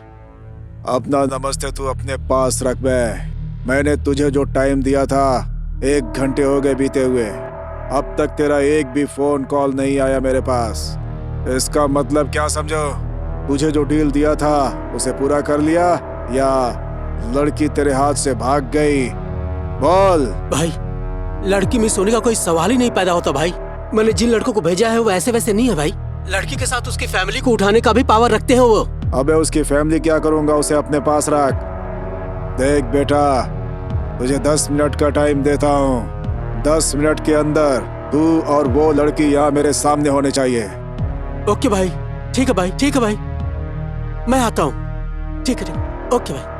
अपना नमस्ते तू अपने पास रख बे। मैंने तुझे जो टाइम दिया था 1 घंटे हो गए बीते हुए, अब तक तेरा एक भी फोन कॉल नहीं आया मेरे पास। इसका मतलब क्या समझो? तुझे जो डील दिया था उसे पूरा कर लिया या लड़की तेरे हाथ से भाग गई? बोल भाई, लड़की मिस होने का कोई सवाल ही नहीं पैदा होता भाई। मैंने जिन लड़कों को भेजा है वो ऐसे वैसे नहीं है भाई। लड़की के साथ उसकी फैमिली को उठाने का भी पावर रखते हैं वो। अबे उसकी फैमिली क्या करूंगा, उसे अपने पास रख। देख बेटा, तुझे 10 मिनट का टाइम देता हूँ। 10 मिनट के अंदर तू और वो लड़की यहाँ मेरे सामने होने चाहिए। ओके भाई, ठीक है भाई, ठीक है भाई, मैं आता हूँ। ठीक है, ओके भाई।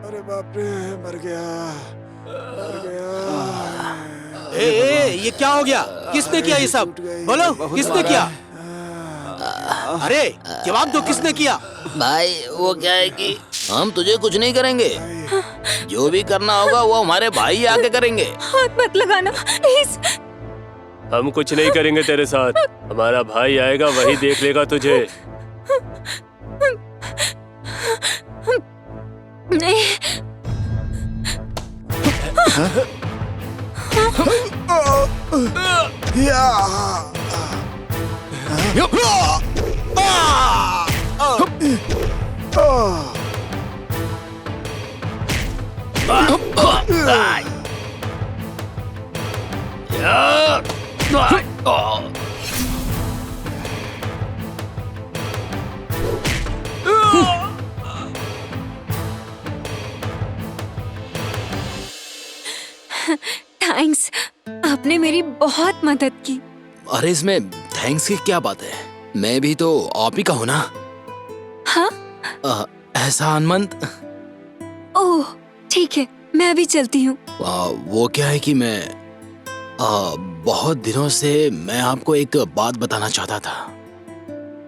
अरे मर गया, मर गया। ये क्या हो गया? किसने किया ये सब? बोलो, किसने किया? अरे जवाब दो, किसने किया? भाई वो क्या है कि हम तुझे कुछ नहीं करेंगे, जो भी करना होगा वो हमारे भाई आके करेंगे। हाथ मत लगाना प्लीज। हम कुछ नहीं करेंगे तेरे साथ, हमारा भाई आएगा वही देख लेगा तुझे। नहीं। थैंक्स, आपने मेरी बहुत मदद की। अरे इसमें थैंक्स की क्या बात है, मैं भी तो आप ही का हूँ ना। हाँ? एहसानमंद। ओह ठीक है, मैं अभी चलती हूँ। वो क्या है कि मैं बहुत दिनों से मैं आपको एक बात बताना चाहता था।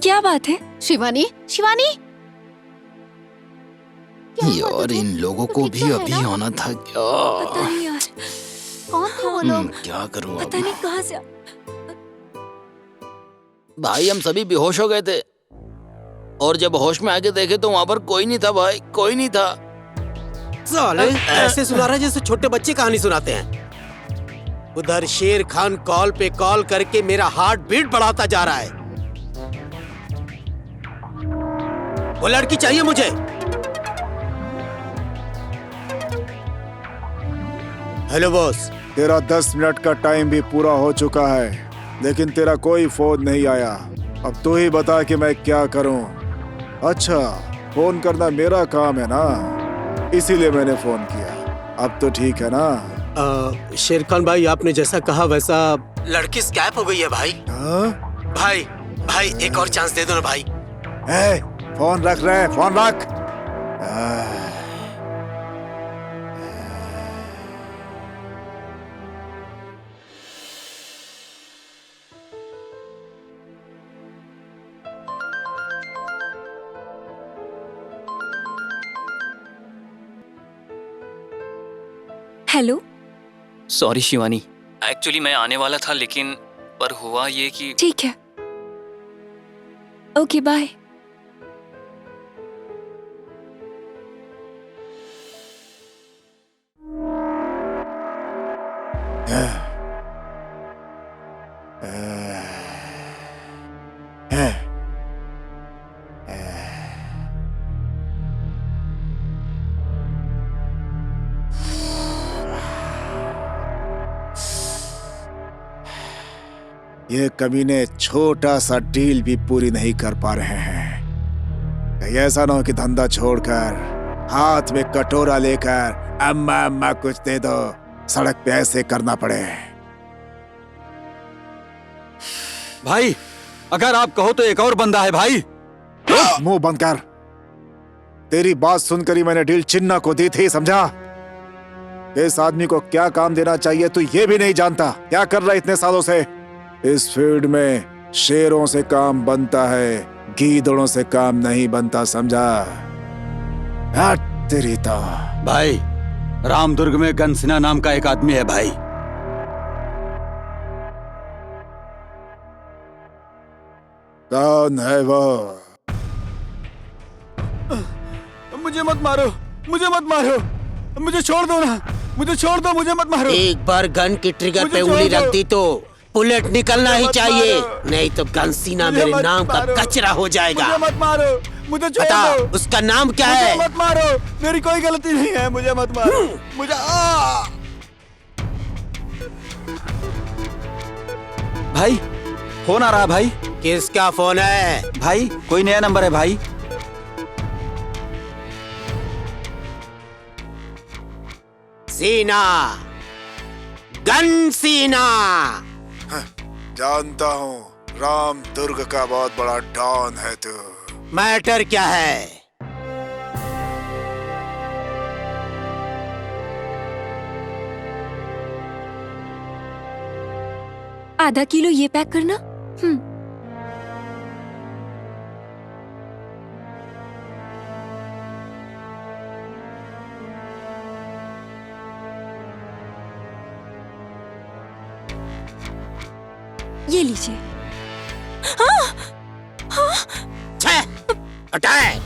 क्या बात है? शिवानी, शिवानी यार इन लोगों को भी अभी आना था क्या? पता नहीं यार, कौन थे वो लोग? क्या करूँ पता अब? नहीं कहाँ से। भाई हम सभी बेहोश हो गए थे और जब होश में आके देखे तो वहाँ पर कोई नहीं था भाई, कोई नहीं था। साले ऐसे सुना रहा है जैसे छोटे बच्चे कहानी सुनाते हैं। उधर शेर खान कॉल पे कॉल करके मेरा हार्ट बीट बढ़ाता जा रहा है। वो लड़की चाहिए मुझे। Hello boss. तेरा 10 मिनट का टाइम भी पूरा हो चुका है, लेकिन तेरा कोई फोन नहीं आया। अब तू ही बता कि मैं क्या करूं। अच्छा, फोन करना मेरा काम है ना, इसीलिए मैंने फोन किया। अब तो ठीक है ना? शेर खान भाई, आपने जैसा कहा वैसा लड़की स्कैप हो गई है भाई। भाई भाई एक और चांस दे दो ना भाई। फोन रख रहे, फोन रख। हेलो। सॉरी शिवानी, एक्चुअली मैं आने वाला था लेकिन पर हुआ ये कि ठीक है, ओके बाय। ये कमीने छोटा सा डील भी पूरी नहीं कर पा रहे हैं। कहीं ऐसा ना हो कि धंधा छोड़कर हाथ में कटोरा लेकर अम्मा अम्मा कुछ दे दो, सड़क पे ऐसे करना पड़े। भाई अगर आप कहो तो एक और बंदा है भाई। मुंह बंद कर। तेरी बात सुनकर ही मैंने डील चिन्ना को दी थी, समझा? इस आदमी को क्या काम देना चाहिए तू ये भी नहीं जानता। क्या कर रहा है इतने सालों से? इस फील्ड में शेरों से काम बनता है, गीदड़ों से काम नहीं बनता, समझा? हट तेरी तो। भाई रामदुर्ग में गनसिना नाम का एक आदमी है भाई। कौन है वो? मुझे मत मारो, मुझे मत मारो, मुझे छोड़ दो ना, मुझे छोड़ दो, मुझे मत मारो। एक बार गन की ट्रिगर मुझे पे छोड़ उंगली दो। रख दी तो बुलेट निकलना ही मत चाहिए, मारो। नहीं तो गनसीना मुझे मेरे मत नाम का मारो। कचरा हो जाएगा। मुझे मत मारो, मुझे छोड़ बता दो। उसका नाम क्या मुझे है? मत मारो, मेरी कोई गलती नहीं है, मुझे मत मारो। मुझे भाई फोन आ रहा है भाई। किसका फोन है? भाई कोई नया नंबर है भाई। सीना, गन सीना। जानता हूँ, राम दुर्ग का बहुत बड़ा डॉन है तू। मैटर क्या है? आधा किलो ये पैक करना। ये लीजिए। हटाए।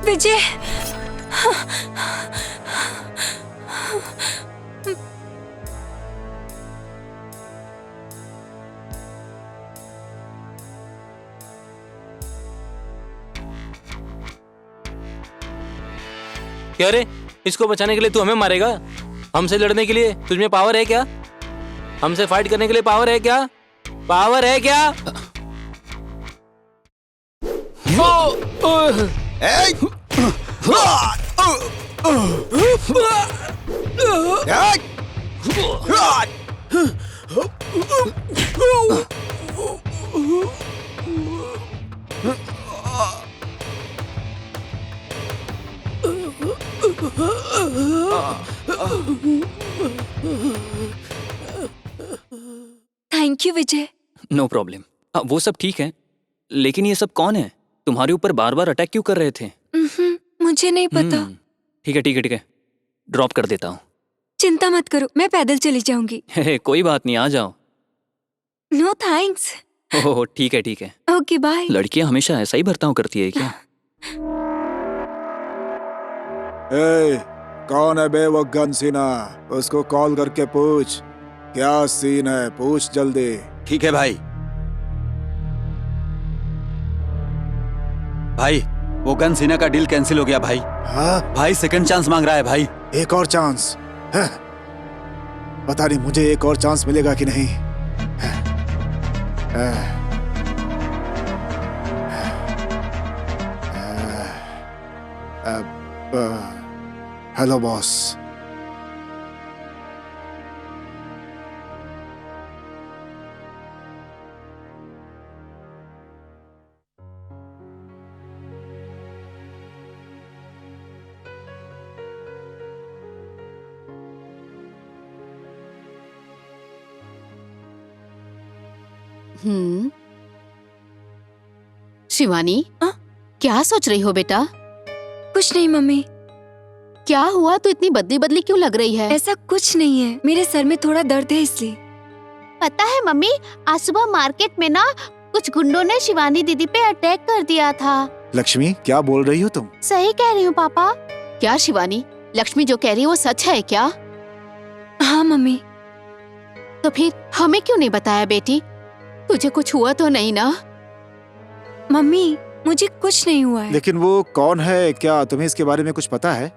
विजय, क्या रे, इसको बचाने के लिए तू हमें मारेगा? हमसे लड़ने के लिए तुझमें पावर है क्या? हमसे फाइट करने के लिए पावर है क्या? पावर है क्या? Thank you Vijay. No problem. वो सब ठीक है, लेकिन ये सब कौन है? तुम्हारे ऊपर बार बार अटैक क्यों कर रहे थे? मुझे नहीं पता। ठीक है ठीक है ठीक है, ड्रॉप कर देता हूँ। चिंता मत करो, मैं पैदल चली जाऊंगी। कोई बात नहीं, आ जाओ। No thanks. ओह ठीक है ठीक है। Okay bye. लड़कियां हमेशा ऐसा ही बर्ताव करती है क्या? ए, कौन है बे वो गन सीना? उसको कॉल करके पूछ क्या सीन है, पूछ जल्दी। ठीक है भाई। भाई वो गन सीना का डील कैंसिल हो गया भाई। हाँ? भाई सेकंड चांस मांग रहा है भाई। एक और चांस? पता नहीं मुझे एक और चांस मिलेगा कि नहीं। Hello boss. शिवानी, क्या सोच रही हो बेटा? कुछ नहीं मम्मी। क्या हुआ? तू इतनी बदली बदली क्यों लग रही है? ऐसा कुछ नहीं है, मेरे सर में थोड़ा दर्द है इसलिए। पता है मम्मी, आज सुबह मार्केट में ना कुछ गुंडों ने शिवानी दीदी पे अटैक कर दिया था। लक्ष्मी, क्या बोल रही हो तुम? सही कह रही हूँ पापा। क्या शिवानी, लक्ष्मी जो कह रही है वो सच है क्या? हाँ मम्मी। तो फिर हमें क्यों नहीं बताया बेटी? तुझे कुछ हुआ तो नहीं ना? मम्मी, मुझे कुछ नहीं हुआ है। लेकिन वो कौन है, क्या तुम्हें इसके बारे में कुछ पता है?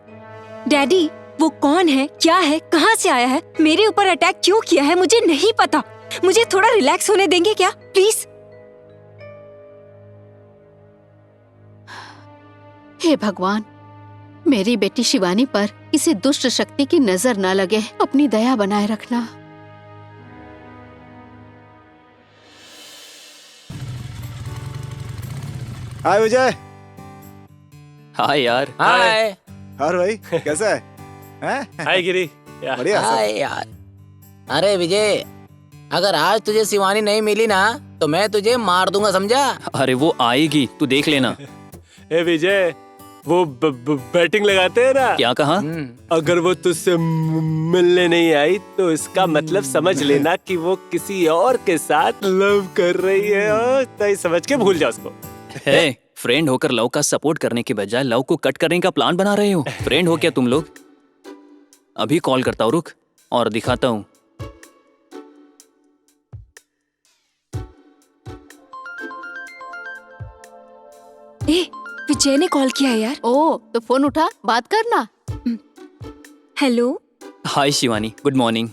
डैडी, वो कौन है, क्या है, कहाँ से आया है, मेरे ऊपर अटैक क्यों किया है, मुझे नहीं पता। मुझे थोड़ा रिलैक्स होने देंगे क्या, प्लीज? हे भगवान, मेरी बेटी शिवानी पर किसी दुष्ट शक्ति की नजर न लगे। अपनी दया बनाए रखना। हाय विजय। हाय यार। हाय और भाई कैसा है? हैं? हाय गिरी। बढ़िया सब। हाय यार। अरे विजय, अगर आज तुझे शिवानी नहीं मिली ना तो मैं तुझे मार दूंगा, समझा? अरे वो आएगी, तू देख लेना। ए विजय, वो बैटिंग लगाते हैं ना? क्या कहा? अगर वो तुझसे मिलने नहीं आई तो इसका मतलब समझ लेना कि वो किसी और के साथ लव कर रही है। और तो समझ के भूल जा उसको। हे, फ्रेंड होकर लव का सपोर्ट करने के बजाय लव को कट करने का प्लान बना रहे हो। फ्रेंड हो क्या तुम लोग? अभी कॉल करता हूँ, रुक, और दिखाता हूँ। ए, विजय ने कॉल किया है यार। ओ, तो फोन उठा, बात करना। Hello. Hi Shivani, good morning.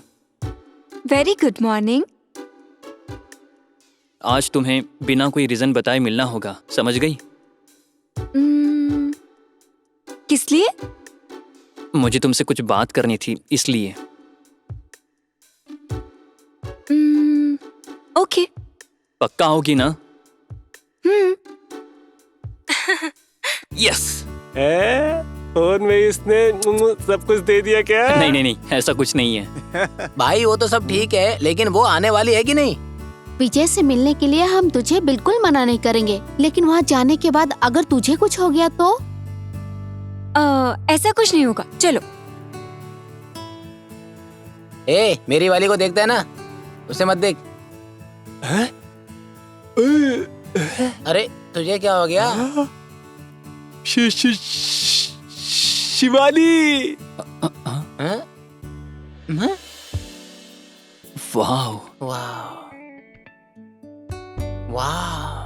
Very good morning. आज तुम्हें बिना कोई रीजन बताए मिलना होगा, समझ गई? किस लिए? मुझे तुमसे कुछ बात करनी थी इसलिए। ओके। पक्का होगी ना? यस। फोन में इसने सब कुछ दे दिया क्या? नहीं नहीं नहीं, ऐसा कुछ नहीं है। भाई वो तो सब ठीक है, लेकिन वो आने वाली है कि नहीं? विजय से मिलने के लिए हम तुझे बिल्कुल मना नहीं करेंगे, लेकिन वहाँ जाने के बाद अगर तुझे कुछ हो गया तो? ऐसा कुछ नहीं होगा, चलो। ए, मेरी वाली को देखता है ना, उसे मत देख। अरे तुझे क्या हो गया? शिवानी। वाह वाह वाह।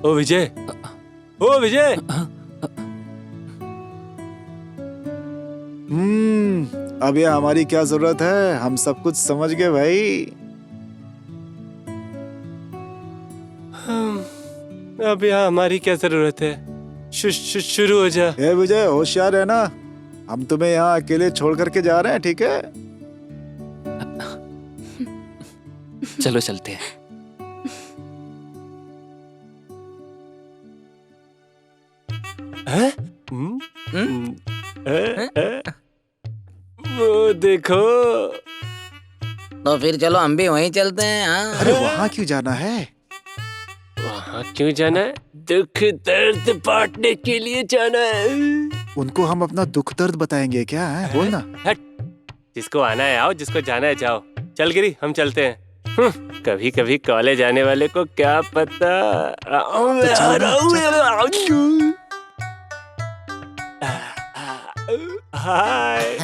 ओ विजय, ओ विजय। अब ये हमारी क्या जरूरत है, हम सब कुछ समझ गए भाई। अब यहाँ हमारी क्या जरूरत है? शुरू हो जा। ए विजय, होशियार है ना, हम तुम्हें यहाँ अकेले छोड़ करके जा रहे हैं, ठीक है? चलो चलते हैं। वो देखो। तो फिर चलो हम भी वहीं चलते हैं। हाँ। अरे वहाँ क्यों जाना है? वहाँ क्यों जाना है? दुख दर्द बांटने के लिए जाना है। उनको हम अपना दुख दर्द बताएंगे क्या है? बोल ना। हट, जिसको आना है आओ, जिसको जाना है जाओ। चल गिरी, हम चलते हैं। कभी कभी कॉलेज आने वाले को क्या पता। हाय।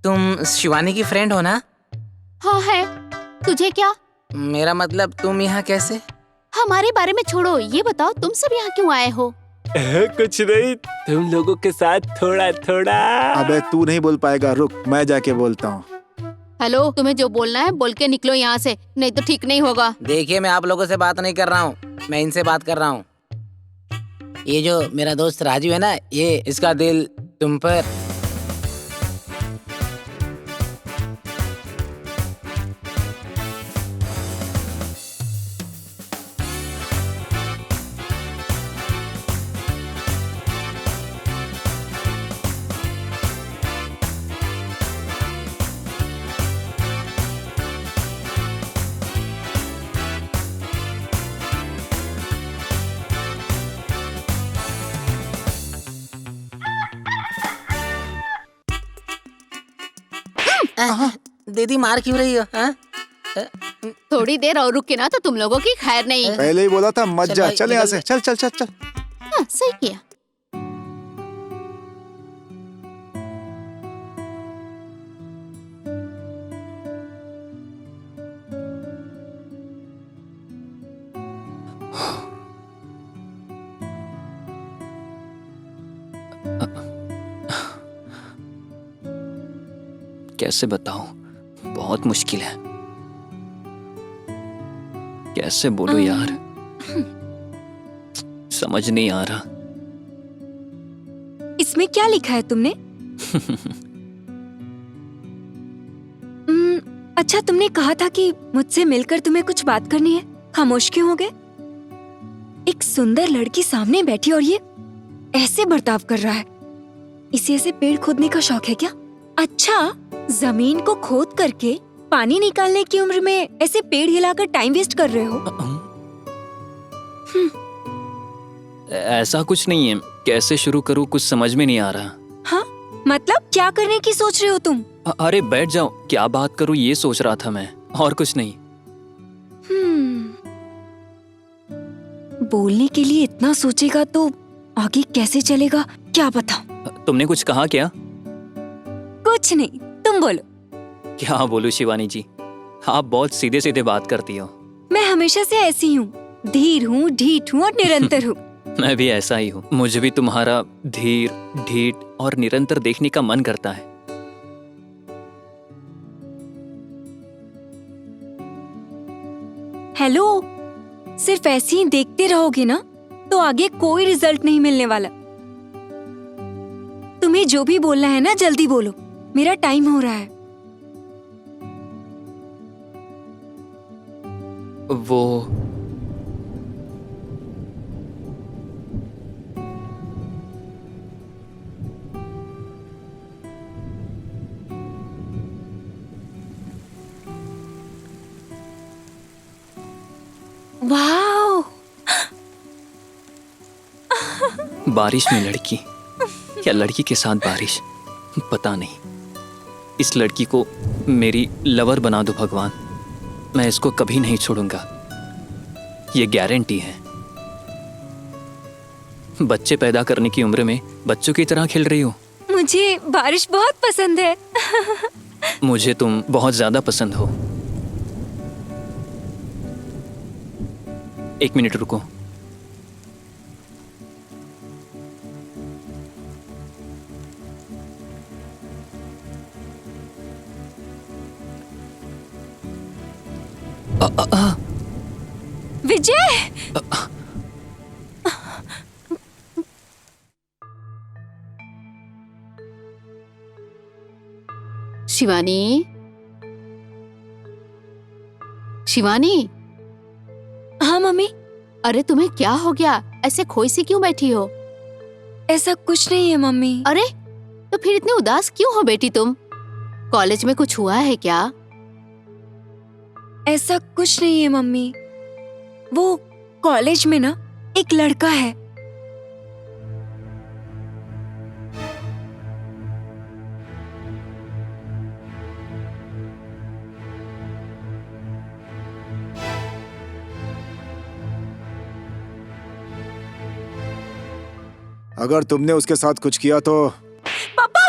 तुम शिवानी की फ्रेंड हो ना? हाँ है। तुझे क्या? मेरा मतलब तुम यहाँ कैसे? हमारे बारे में छोड़ो, ये बताओ तुम सब यहाँ क्यों आए हो? कुछ नहीं, तुम लोगों के साथ थोड़ा थोड़ा। अबे तू नहीं बोल पाएगा, रुक मैं जाके बोलता हूँ। हेलो, तुम्हें जो बोलना है बोल के निकलो यहाँ से, नहीं तो ठीक नहीं होगा। देखिए, मैं आप लोगों से बात नहीं कर रहा हूँ, मैं इनसे बात कर रहा हूँ। ये जो मेरा दोस्त राजू है ना, ये इसका दिल तुम पर। दीदी मार क्यों रही हो? थोड़ी देर और रुके ना तो तुम लोगों की खैर नहीं। पहले ही बोला था मत जा, चल यहाँ से, चल चल चल चल। हाँ, सही किया। कैसे बताऊं, बहुत मुश्किल है। कैसे बोलूं यार, समझ नहीं आ रहा। इसमें क्या लिखा है तुमने? अच्छा, तुमने कहा था कि मुझसे मिलकर तुम्हें कुछ बात करनी है, खामोश क्यों हो गए? एक सुंदर लड़की सामने बैठी और ये ऐसे बर्ताव कर रहा है। इसे ऐसे पेड़ खोदने का शौक है क्या? अच्छा, जमीन को खोद करके पानी निकालने की उम्र में ऐसे पेड़ हिलाकर टाइम वेस्ट कर रहे हो? ऐसा कुछ नहीं है, कैसे शुरू करूं कुछ समझ में नहीं आ रहा। हाँ, मतलब क्या करने की सोच रहे हो तुम? अरे बैठ जाओ, क्या बात करूं ये सोच रहा था मैं, और कुछ नहीं। बोलने के लिए इतना सोचेगा तो आगे कैसे चलेगा क्या पता। तुमने कुछ कहा क्या? कुछ नहीं, तुम बोलो। क्या बोलूं शिवानी जी, आप बहुत सीधे सीधे बात करती हो। मैं हमेशा से ऐसी हूँ, धीर हूँ, ढीठ हूँ और निरंतर हूँ। मैं भी ऐसा ही हूँ, मुझे भी तुम्हारा धीर, ढीठ और निरंतर देखने का मन करता है। हेलो, सिर्फ ऐसे ही देखते रहोगे ना तो आगे कोई रिजल्ट नहीं मिलने वाला। तुम्हें जो भी बोलना है ना जल्दी बोलो, मेरा टाइम हो रहा है। वो वाओ, बारिश में लड़की या लड़की के साथ बारिश, पता नहीं। इस लड़की को मेरी लवर बना दो भगवान, मैं इसको कभी नहीं छोड़ूंगा, ये गारंटी है। बच्चे पैदा करने की उम्र में बच्चों की तरह खेल रही हो। मुझे बारिश बहुत पसंद है। मुझे तुम बहुत ज्यादा पसंद हो। एक मिनट रुको। विजय, शिवानी, शिवानी, हाँ मम्मी। अरे तुम्हें क्या हो गया? ऐसे खोई सी क्यों बैठी हो? ऐसा कुछ नहीं है मम्मी। अरे तो फिर इतनी उदास क्यों हो बेटी तुम? कॉलेज में कुछ हुआ है क्या? ऐसा कुछ नहीं है मम्मी, वो कॉलेज में ना एक लड़का है। अगर तुमने उसके साथ कुछ किया तो पापा।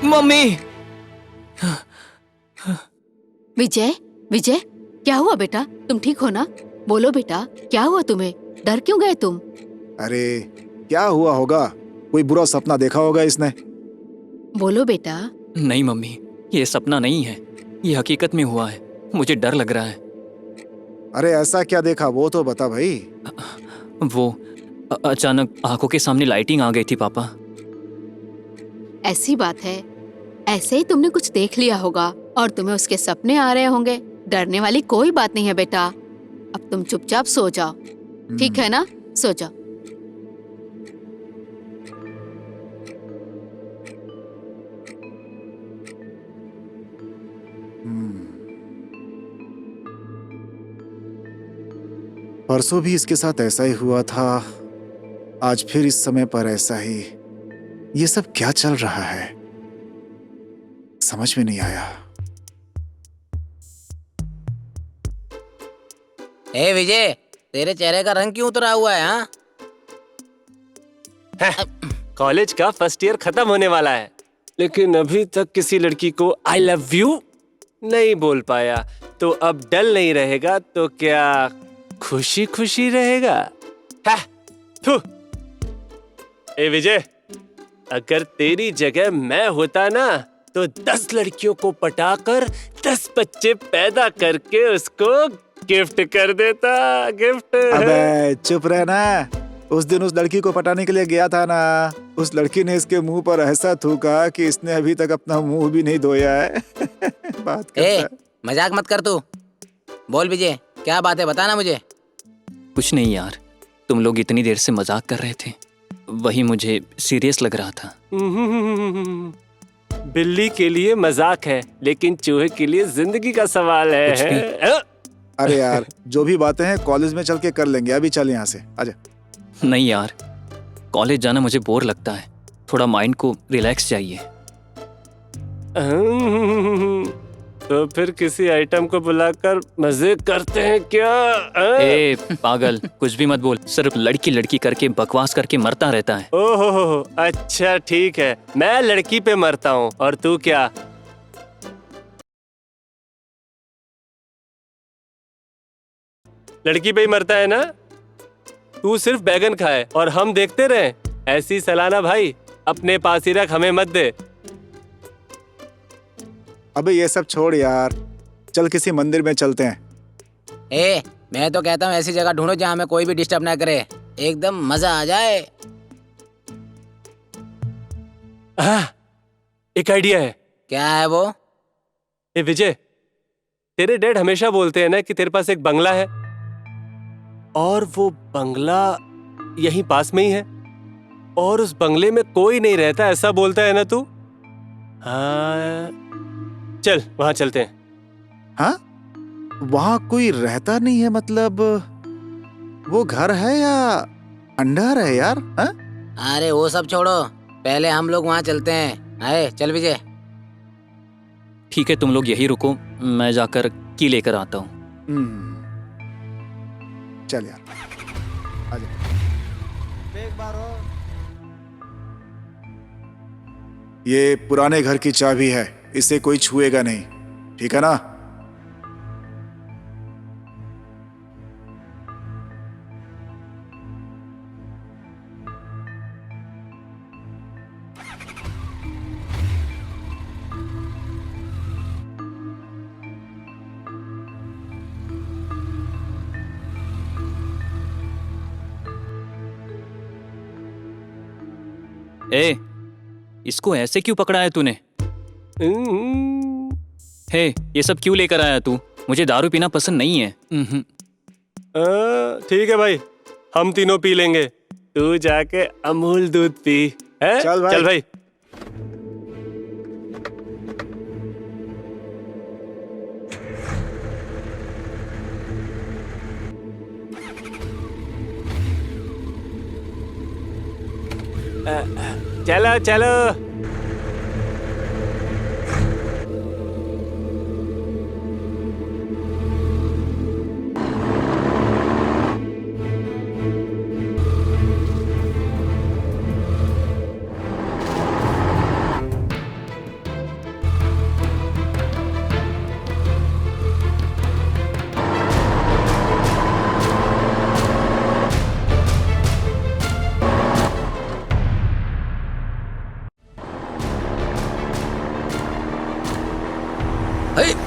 मम्मी। विजय, विजय, क्या हुआ बेटा? तुम ठीक हो ना? बोलो बेटा, क्या हुआ तुम्हें? डर क्यों गए तुम? अरे क्या हुआ होगा, कोई बुरा सपना देखा होगा इसने। बोलो बेटा। नहीं मम्मी, ये सपना नहीं है, ये हकीकत में हुआ है। मुझे डर लग रहा है। अरे ऐसा क्या देखा, वो तो बता भाई। वो अचानक आंखों के सामने लाइटिंग आ गई थी पापा। ऐसी बात है, ऐसे ही तुमने कुछ देख लिया होगा और तुम्हें उसके सपने आ रहे होंगे। डरने वाली कोई बात नहीं है बेटा। अब तुम चुपचाप सो जाओ, ठीक है ना? सो जाओ। परसों भी इसके साथ ऐसा ही हुआ था, आज फिर इस समय पर ऐसा ही। ये सब क्या चल रहा है, समझ में नहीं आया। ए विजय, तेरे चेहरे का रंग क्यों उतरा हुआ है? हाँ, कॉलेज का फर्स्ट ईयर खत्म होने वाला है, लेकिन अभी तक किसी लड़की को आई लव यू नहीं बोल पाया। तो अब डल नहीं रहेगा तो क्या खुशी खुशी रहेगा? हाँ, थू। ए विजय, अगर तेरी जगह मैं होता ना तो 10 लड़कियों को पटाकर 10 बच्चे पैदा करके उसको गिफ्ट कर देता। गिफ्ट। अबे चुप रहना। उस दिन उस लड़की को पटाने के लिए गया था ना, उस लड़की ने इसके मुंह पर ऐसा थूका कि इसने अभी तक अपना मुंह भी नहीं धोया है। बात करता है। मजाक मत कर तू। बोल विजय, क्या बात है, बताना मुझे। कुछ नहीं यार, तुम लोग इतनी देर से मजाक कर रहे थे, वही मुझे सीरियस लग रहा था। बिल्ली के लिए मजाक है, लेकिन चूहे के लिए जिंदगी का सवाल है। अरे यार, जो भी बातें हैं कॉलेज में चल के कर लेंगे। अभी चल यहाँ से, आजा। नहीं यार, कॉलेज जाना मुझे बोर लगता है। थोड़ा माइंड को रिलैक्स चाहिए। तो फिर किसी आइटम को बुलाकर मजे करते हैं क्या? ए पागल, कुछ भी मत बोल। सिर्फ लड़की लड़की करके बकवास करके मरता रहता है। ओहो, अच्छा ठीक है, मैं लड़की पे मरता हूँ और तू क्या? लड़की पे ही मरता है ना? तू सिर्फ बैगन खाए और हम देखते रहे। ऐसी सलाना भाई अपने पास ही रख, हमें मत दे। अबे ये सब छोड़ यार, चल किसी मंदिर में चलते हैं। मैं तो कहता हूँ ऐसी जगह ढूंढो जहाँ हमें कोई भी डिस्टर्ब ना करे, एकदम मजा आ जाए। एक आइडिया है। क्या है वो? ए विजय, तेरे डैड हमेशा बोलते हैं ना कि तेरे पास एक बंगला है, और वो बंगला यहीं पास में ही है, और उस बंगले में कोई नहीं रहता, ऐसा बोलता है ना तू? हाँ, चल वहां चलते हैं। हाँ, वहां कोई रहता नहीं है मतलब वो घर है या अंडर है यार? हाँ? अरे वो सब छोड़ो, पहले हम लोग वहाँ चलते हैं। आए चल विजय। ठीक है, तुम लोग यही रुको, मैं जाकर की लेकर आता हूँ। चल यार, आजा। एक बार और। ये पुराने घर की चाबी है, इसे कोई छुएगा नहीं, ठीक है ना? ए, इसको ऐसे क्यों पकड़ा है तूने? हे, ये सब क्यों लेकर आया तू? मुझे दारू पीना पसंद नहीं है। ठीक है भाई, हम तीनों पी लेंगे, तू जाके अमूल दूध पी। है? चल भाई। चल भाई। चलो चलो।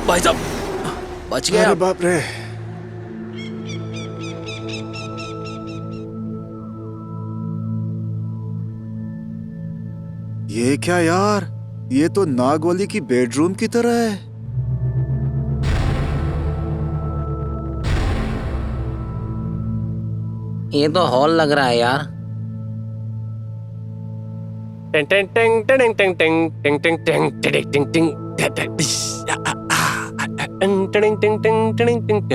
भाई साहब, बच गया। अरे बाप रे, ये क्या यार? ये तो नागवली की बेडरूम की तरह है। ये तो हॉल लग रहा है यार। टिंग टिंग टिंग टिंग टिंग टिंग टिंग टिंग टिंग टिंग टिंग टिंग टिंग टिंग टिंग टिंग टिंग।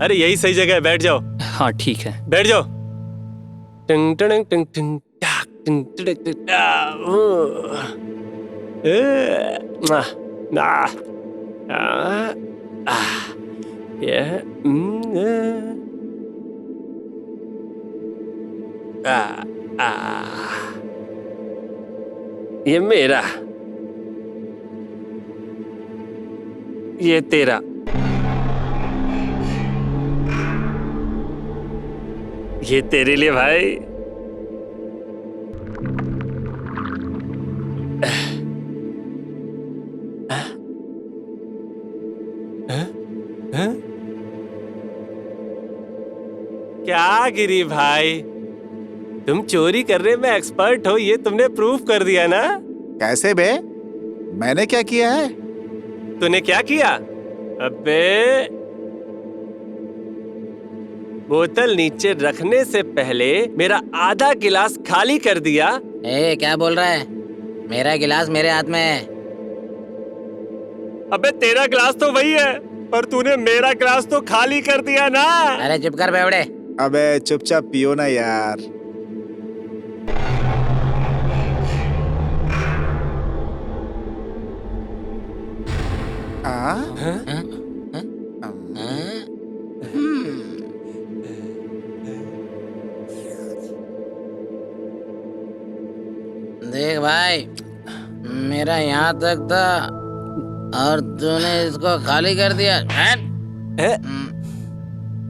अरे यही सही जगह है, बैठ जाओ। हाँ ठीक है, बैठ जाओ। टिंग टिंग टिंग टिंग टिंग टिंग टिंग। ये मेरा, ये तेरा, ये तेरे लिए भाई। क्या गिरी भाई, तुम चोरी करने में एक्सपर्ट हो, ये तुमने प्रूफ कर दिया ना। कैसे बे? मैंने क्या किया है? तूने क्या किया? अबे बोतल नीचे रखने से पहले मेरा आधा गिलास खाली कर दिया। क्या बोल रहा है? मेरा गिलास मेरे हाथ में है। अबे तेरा गिलास तो वही है, पर तूने मेरा गिलास तो खाली कर दिया ना। अरे चुप कर बेवड़े। अबे चुपचाप पियो ना यार। देख भाई, मेरा यहाँ तक था और तूने इसको खाली कर दिया।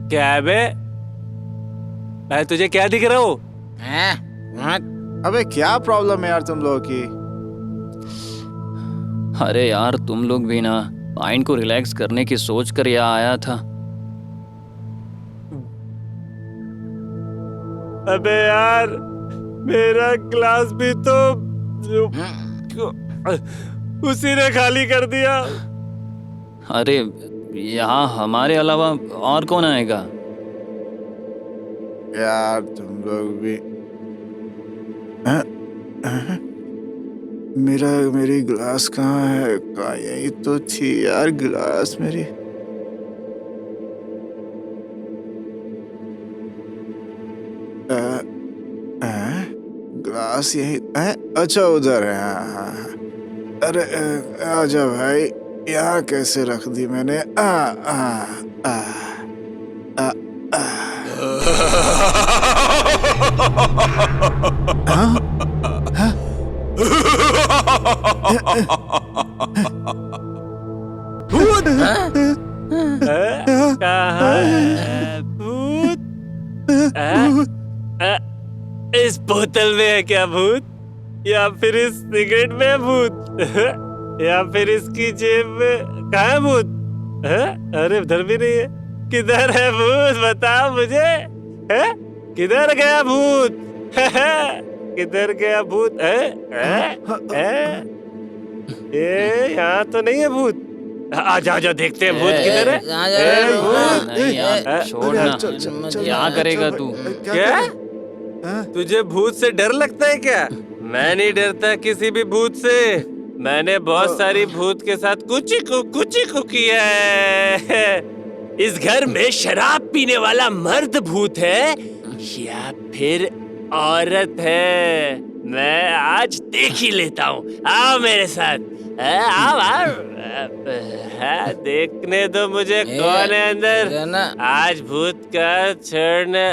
क्या है बे? मैं तुझे क्या दिख रहा हूँ? अबे क्या प्रॉब्लम है यार तुम लोगों की? अरे यार तुम लोग भी ना माइंड को रिलैक्स करने की सोच कर यहाँ आया था। अबे यार मेरा गिलास भी तो उसी ने खाली कर दिया। अरे यहाँ हमारे अलावा और कौन आएगा? यार तुम लोग भी मेरी गिलास कहाँ है? कहाँ? यही तो थी यार गिलास मेरी। गिलास यही है? अच्छा उधर है। हाँ। अरे आजा भाई, यहाँ कैसे रख दी मैंने? भूत? कहाँ है भूत? इस बोतल में है क्या भूत? या फिर इस सिगरेट में है भूत? या फिर इसकी जेब में? कहाँ है भूत? अरे उधर भी नहीं है। किधर है भूत? बताओ मुझे। है? किधर गया भूत? किधर गया भूत? ये यहाँ तो नहीं है भूत। आजा आजा देखते हैं भूत किधर है। नहीं यार छोड़ ना, क्या करेगा तू? क्या? तुझे भूत से डर लगता है क्या? मैं नहीं डरता किसी भी भूत से। मैंने बहुत सारी भूत के साथ कुछ किया है। इस घर में शराब पीने वाला मर्द भूत है या फिर औरत है, मैं आज देख ही लेता हूँ। आओ मेरे साथ। आओ। देखने दो मुझे कौन है अंदर। आज भूत का छोड़ना।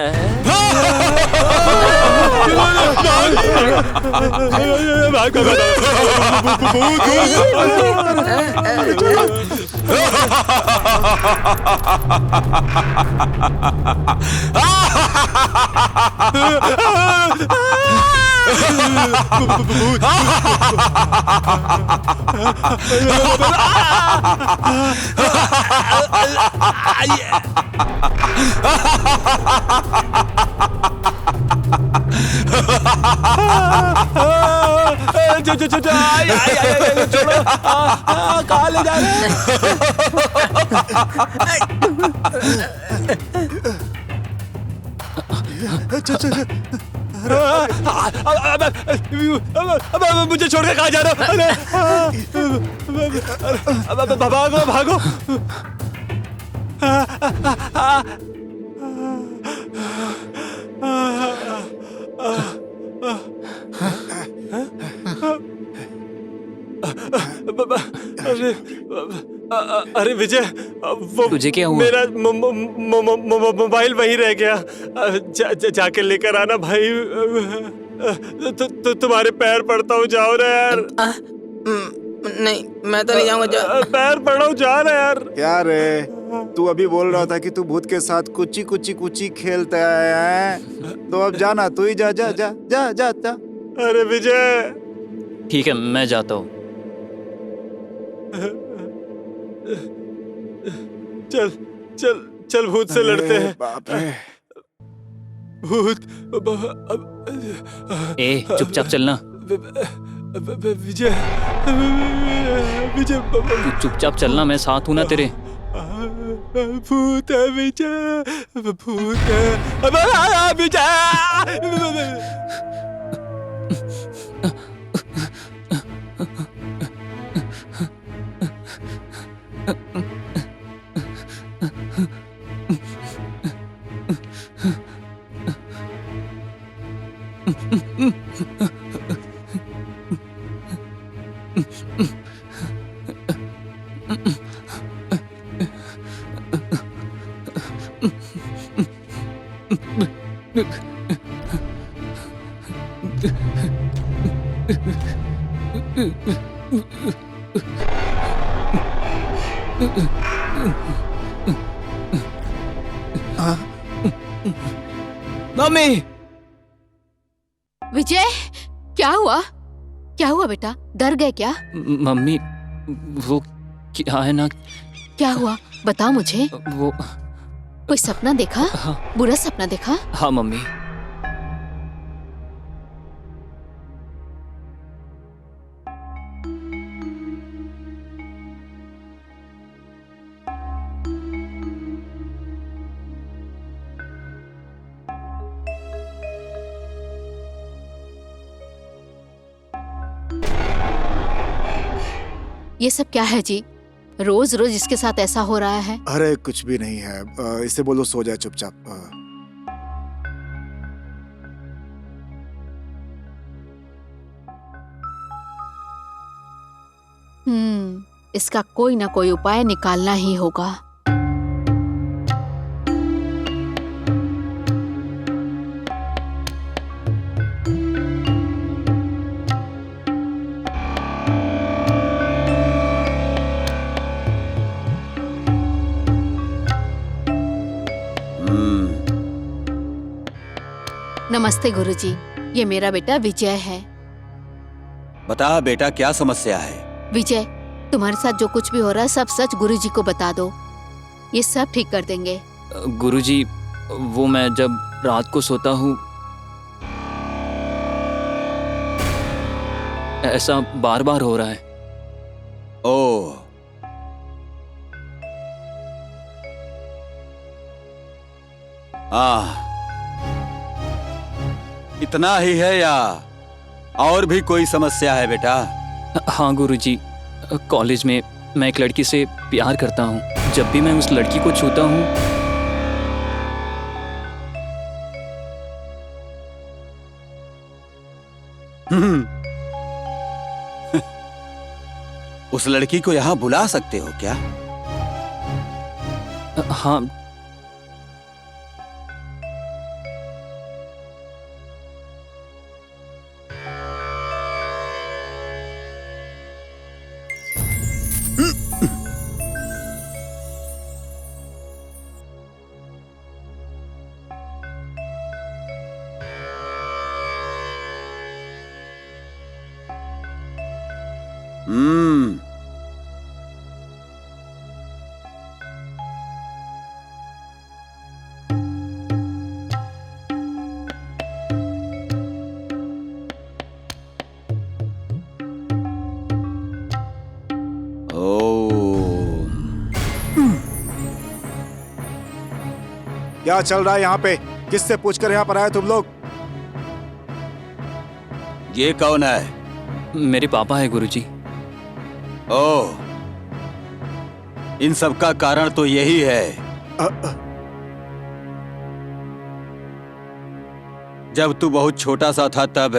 छोड़ो, कहाँ ले जा रहे मुझे छोड़ के कहाँ जा रहे हो? भागो भागो। अरे विजय, वो तुझे क्या हुआ? मेरा मोबाइल वहीं रह गया। जाके लेकर आना भाई। तुम्हारे पैर पड़ता हूँ, जाओ ना यार। नहीं मैं तो नहीं जाऊंगा। पैर पड़ा हूँ, जा ना यार। क्या रे, तू अभी बोल रहा था कि तू भूत के साथ कुची खेलता है। तो अब जाना, तू ही जा जा जा जा जा जा। अरे विजय। ठीक है मैं जाता हूँ। चल चल चल, भूत से लड़ते हैं। बाप रे। भूत। चुपचाप चलना। विजय विजय, तू चुपचाप चलना, मैं साथ हूँ ना तेरे। भूत है विजय, भूत है विजय। मम्मी। विजय, क्या हुआ? क्या हुआ बेटा? डर गए क्या? मम्मी, वो क्या है ना। क्या हुआ? बताओ मुझे। वो कोई सपना देखा? हाँ। बुरा सपना देखा? हाँ मम्मी। ये सब क्या है जी? रोज रोज इसके साथ ऐसा हो रहा है? अरे कुछ भी नहीं है, इसे बोलो सो जाए चुपचाप। इसका कोई ना कोई उपाय निकालना ही होगा। नमस्ते गुरुजी, ये मेरा बेटा विजय है। बता बेटा, क्या समस्या है? विजय, तुम्हारे साथ जो कुछ भी हो रहा है सब सच गुरुजी को बता दो, ये सब ठीक कर देंगे। गुरुजी, वो मैं जब रात को सोता हूँ ऐसा बार बार हो रहा है। ओह, इतना ही है या और भी कोई समस्या है बेटा? हाँ गुरुजी, कॉलेज में मैं एक लड़की से प्यार करता हूँ। जब भी मैं उस लड़की को छूता हूँ उस लड़की को यहाँ बुला सकते हो क्या? हाँ। क्या चल रहा है यहाँ पे? किससे पूछकर यहाँ पर आए तुम लोग? ये कौन है? मेरे पापा है गुरुजी। ओह, इन सब का कारण तो यही है। जब तू बहुत छोटा सा था तब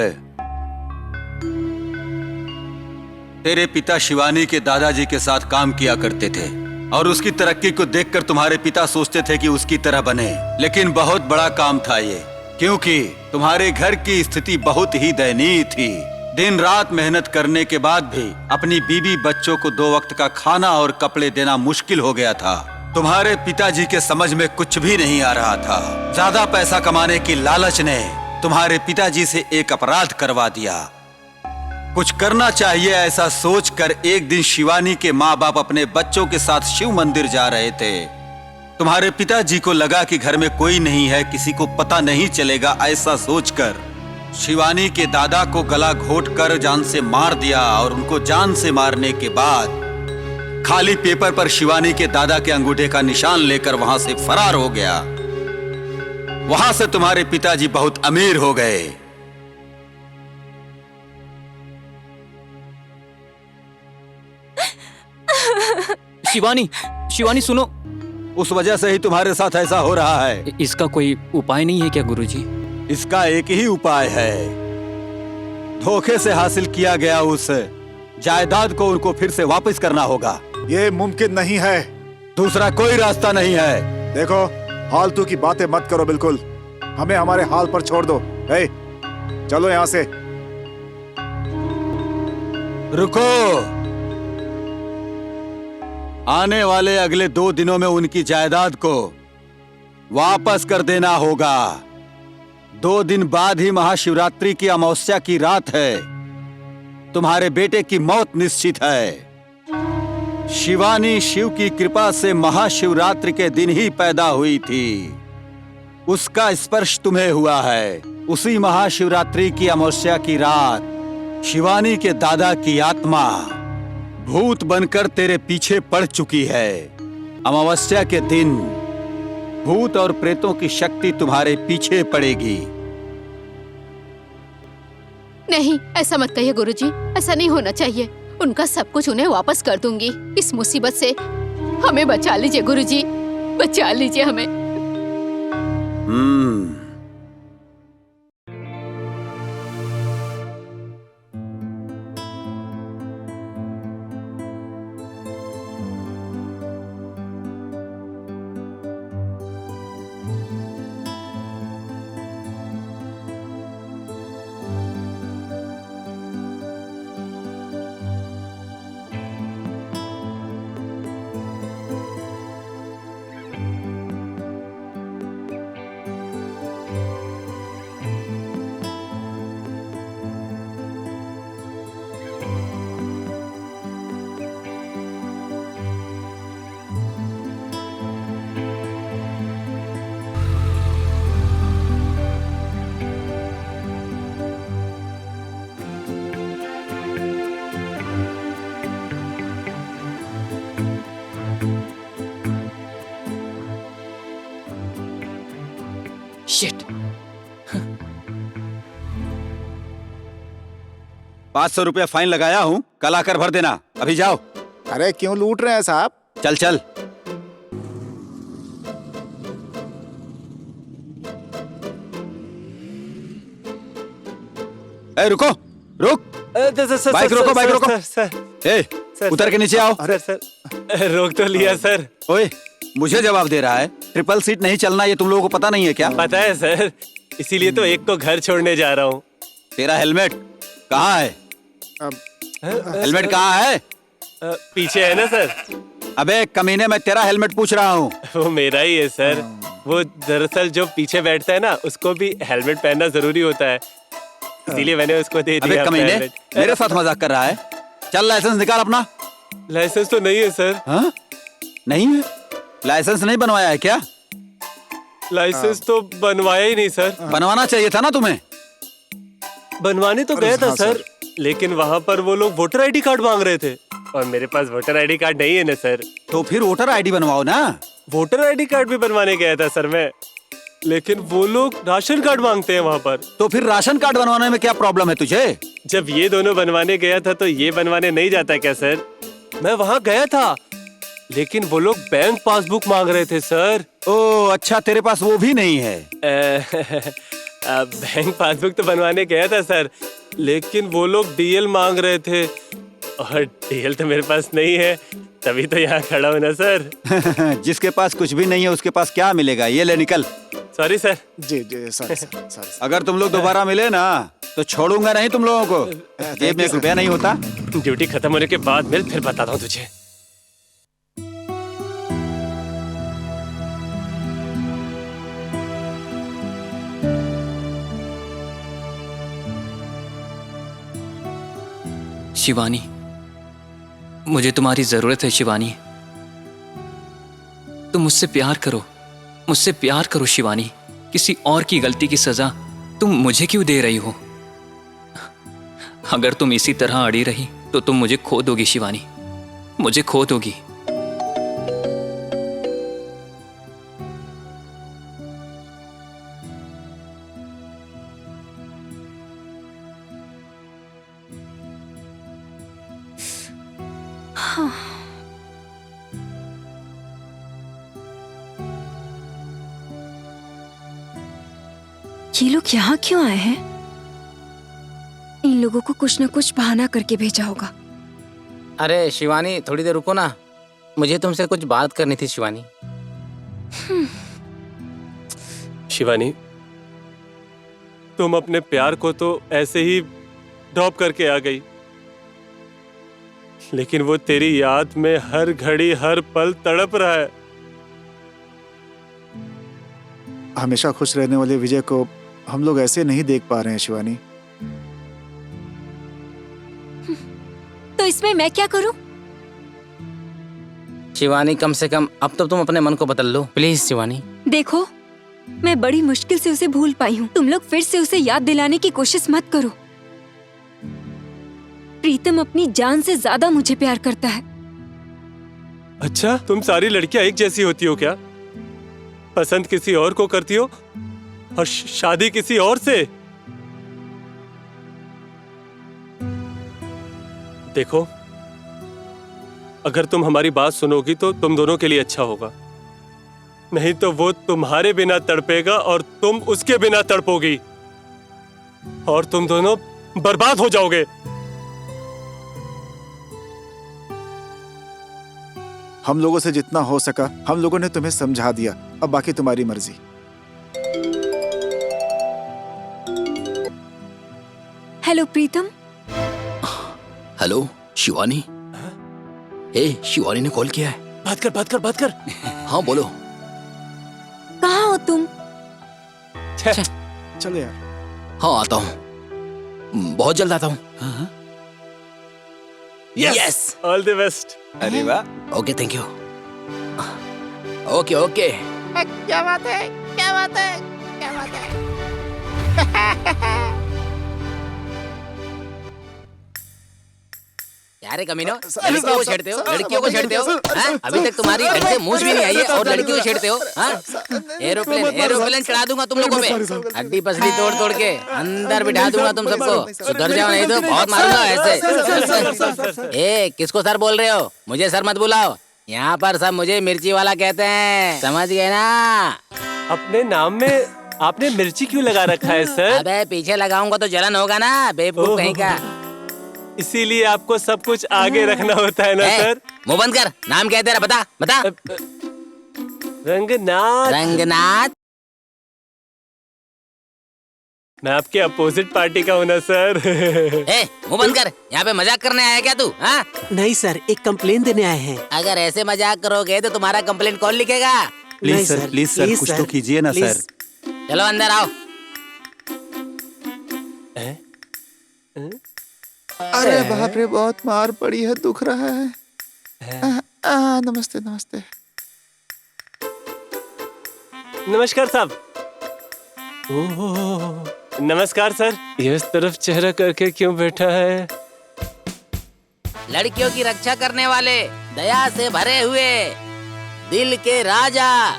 तेरे पिता शिवानी के दादाजी के साथ काम किया करते थे और उसकी तरक्की को देखकर तुम्हारे पिता सोचते थे कि उसकी तरह बने। लेकिन बहुत बड़ा काम था ये, क्योंकि तुम्हारे घर की स्थिति बहुत ही दयनीय थी। दिन रात मेहनत करने के बाद भी अपनी बीवी बच्चों को 2 वक्त का खाना और कपड़े देना मुश्किल हो गया था। तुम्हारे पिताजी के समझ में कुछ भी नहीं आ रहा था। ज्यादा पैसा कमाने की लालच ने तुम्हारे पिताजी से एक अपराध करवा दिया। कुछ करना चाहिए ऐसा सोचकर एक दिन शिवानी के माँ बाप अपने बच्चों के साथ शिव मंदिर जा रहे थे। तुम्हारे पिताजी को लगा कि घर में कोई नहीं है, किसी को पता नहीं चलेगा। ऐसा सोचकर शिवानी के दादा को गला घोंटकर जान से मार दिया और उनको जान से मारने के बाद खाली पेपर पर शिवानी के दादा के अंगूठे का निशान लेकर वहां से फरार हो गया। वहां से तुम्हारे पिताजी बहुत अमीर हो गए। शिवानी, शिवानी सुनो। उस वजह से ही तुम्हारे साथ ऐसा हो रहा है। इसका कोई उपाय नहीं है क्या गुरुजी? इसका एक ही उपाय है। धोखे से हासिल किया गया उस जायदाद को उनको फिर से वापस करना होगा। ये मुमकिन नहीं है। दूसरा कोई रास्ता नहीं है। देखो, फालतू की बातें मत करो, बिल्कुल हमें हमारे हाल पर छोड़ दो। हे, चलो यहाँ से। रुको, आने वाले अगले 2 दिनों में उनकी जायदाद को वापस कर देना होगा। 2 दिन बाद ही महाशिवरात्रि की अमावस्या की रात है। तुम्हारे बेटे की मौत निश्चित है। शिवानी शिव की कृपा से महाशिवरात्रि के दिन ही पैदा हुई थी। उसका स्पर्श तुम्हें हुआ है। उसी महाशिवरात्रि की अमावस्या की रात शिवानी के दादा की आत्मा भूत बनकर तेरे पीछे पड़ चुकी है। अमावस्या के दिन भूत और प्रेतों की शक्ति तुम्हारे पीछे पड़ेगी। नहीं, ऐसा मत कहिए गुरुजी, ऐसा नहीं होना चाहिए। उनका सब कुछ उन्हें वापस कर दूंगी। इस मुसीबत से हमें बचा लीजिए गुरुजी, बचा लीजिए हमें। शिट। 500 रुपया फाइन लगाया हूँ, कल आकर भर देना। अभी जाओ। अरे क्यों लूट रहे हैं साहब? चल चल। ए, रुको, रुक। बाइक रोको, बाइक रोको। ए, उतर के नीचे आओ। अरे सर, रोक तो लिया सर। ओए, मुझे जवाब दे रहा है। ट्रिपल सीट नहीं चलना, ये तुम लोगों को पता नहीं है क्या? पता है सर, इसीलिए तो एक को घर छोड़ने जा रहा हूँ। तेरा हेलमेट कहाँ है? हेलमेट कहाँ है? पीछे है ना सर। अबे कमीने, मैं तेरा हेलमेट पूछ रहा हूँ। वो मेरा ही है सर। वो दरअसल जो पीछे बैठता है ना, उसको भी हेलमेट पहनना जरूरी होता है, इसीलिए मैंने उसको दे दिया। अबे कमीने, मेरे साथ मजाक कर रहा है? चल लाइसेंस निकाल अपना। लाइसेंस तो नहीं है सर। हाँ? नहीं है? लाइसेंस नहीं बनवाया है क्या? लाइसेंस तो बनवाया ही नहीं सर। बनवाना चाहिए था ना तुम्हें। बनवाने तो गया था सर, लेकिन वहाँ पर वो लोग वोटर आईडी कार्ड मांग रहे थे और मेरे पास वोटर आईडी कार्ड नहीं है ना सर। तो फिर वोटर आईडी बनवाओ ना। वोटर आईडी कार्ड भी बनवाने गया था सर मैं, लेकिन वो लोग राशन कार्ड मांगते हैं वहाँ पर। तो फिर राशन कार्ड बनवाने में क्या प्रॉब्लम है तुझे? जब ये दोनों बनवाने गया था तो ये बनवाने नहीं जाता क्या सर? मैं वहाँ गया था, लेकिन वो लोग बैंक पासबुक मांग रहे थे सर। ओह अच्छा, तेरे पास वो भी नहीं है? बैंक पासबुक तो बनवाने गया था सर, लेकिन वो लोग डीएल मांग रहे थे और डीएल तो मेरे पास नहीं है, तभी तो यहाँ खड़ा हूँ ना सर। जिसके पास कुछ भी नहीं है उसके पास क्या मिलेगा? ये ले निकल। Sorry sir. जी जी सॉरी। अगर तुम लोग दोबारा मिले ना तो छोड़ूंगा नहीं तुम लोगों को। जेब में 1 रुपया नहीं होता। ड्यूटी खत्म होने के बाद मिल, फिर बताता हूँ तुझे। शिवानी, मुझे तुम्हारी जरूरत है शिवानी। तुम मुझसे प्यार करो, मुझसे प्यार करो शिवानी। किसी और की गलती की सजा तुम मुझे क्यों दे रही हो? अगर तुम इसी तरह अड़ी रही तो तुम मुझे खो दोगी शिवानी, मुझे खो दोगी। ये लोग यहाँ क्यों आए हैं? इन लोगों को कुछ न कुछ बहाना करके भेजा होगा। अरे शिवानी, थोड़ी देर रुको ना, मुझे तुमसे कुछ बात करनी थी शिवानी। शिवानी, तुम अपने प्यार को तो ऐसे ही ड्रॉप करके आ गई, लेकिन वो तेरी याद में हर घड़ी हर पल तड़प रहा है। हमेशा खुश रहने वाले विजय को हम लोग ऐसे नहीं देख पा रहे हैं शिवानी। तो इसमें मैं क्या करूं? शिवानी, कम से कम अब तो तुम अपने मन को बदल लो प्लीज शिवानी। देखो, मैं बड़ी मुश्किल से उसे भूल पाई हूँ। तुम लोग फिर से उसे याद दिलाने की कोशिश मत करो। प्रीतम अपनी जान से ज्यादा मुझे प्यार करता है। अच्छा, तुम सारी लड़कियां एक जैसी होती हो क्या? पसंद किसी और को करती हो और शादी किसी और से? देखो, अगर तुम हमारी बात सुनोगी तो तुम दोनों के लिए अच्छा होगा, नहीं तो वो तुम्हारे बिना तड़पेगा और तुम उसके बिना तड़पोगी और तुम दोनों बर्बाद हो जाओगे। हम लोगों से जितना हो सका हम लोगों ने तुम्हें समझा दिया, अब बाकी तुम्हारी मर्जी। हेलो प्रीतम। हेलो शिवानी। शिवानी ने कॉल किया है। बात कर। हाँ बोलो। कहाँ हो तुम? चलो यार। हाँ आता हूँ, बहुत जल्द आता हूँ। Yes, all the best. अरे वाह। Okay, thank you. ओके। क्या बात है। क्या रे कमीनो, लड़कियों को छेड़ते हो? हाँ? अभी तक तुम्हारी ढंग से मूंछ भी नहीं आई है और लड़कियों को छेड़ते हो? हाँ? एरोप्लेन चढ़ा दूंगा तुम लोगों पे, हड्डी पसली तोड़ के अंदर बिठा दूंगा तुम सबको। सुधर जाओ नहीं तो बहुत मारूंगा ऐसे। किसको सर बोल रहे हो? मुझे सर मत बुलाओ, यहाँ पर सब मुझे मिर्ची वाला कहते हैं, समझ गए ना? अपने नाम में आपने मिर्ची क्यों लगा रखा है सर? अबे पीछे लगाऊंगा तो जलन होगा ना, बेवकूफ कहीं का। इसीलिए आपको सब कुछ आगे रखना होता है ना सर? मुंह बंद कर, नाम क्या है तेरा? बता। रंगनाथ। मैं आपके अपोजिट पार्टी का हूँ ना सर। मुंह बंद कर, यहाँ पे मजाक करने आया क्या तू? हाँ? नहीं सर, एक कंप्लेन देने आए हैं। अगर ऐसे मजाक करोगे तो तुम्हारा कंप्लेन कौन लिखेगा? प्लीज सर कुछ तो कीजिए ना सर। चलो अंदर आओ। अरे बाप रे, बहुत मार पड़ी है, दुख रहा है। नमस्ते। नमस्कार साहब। नमस्कार सर। ये इस तरफ चेहरा करके क्यों बैठा है? लड़कियों की रक्षा करने वाले, दया से भरे हुए, दिल के राजा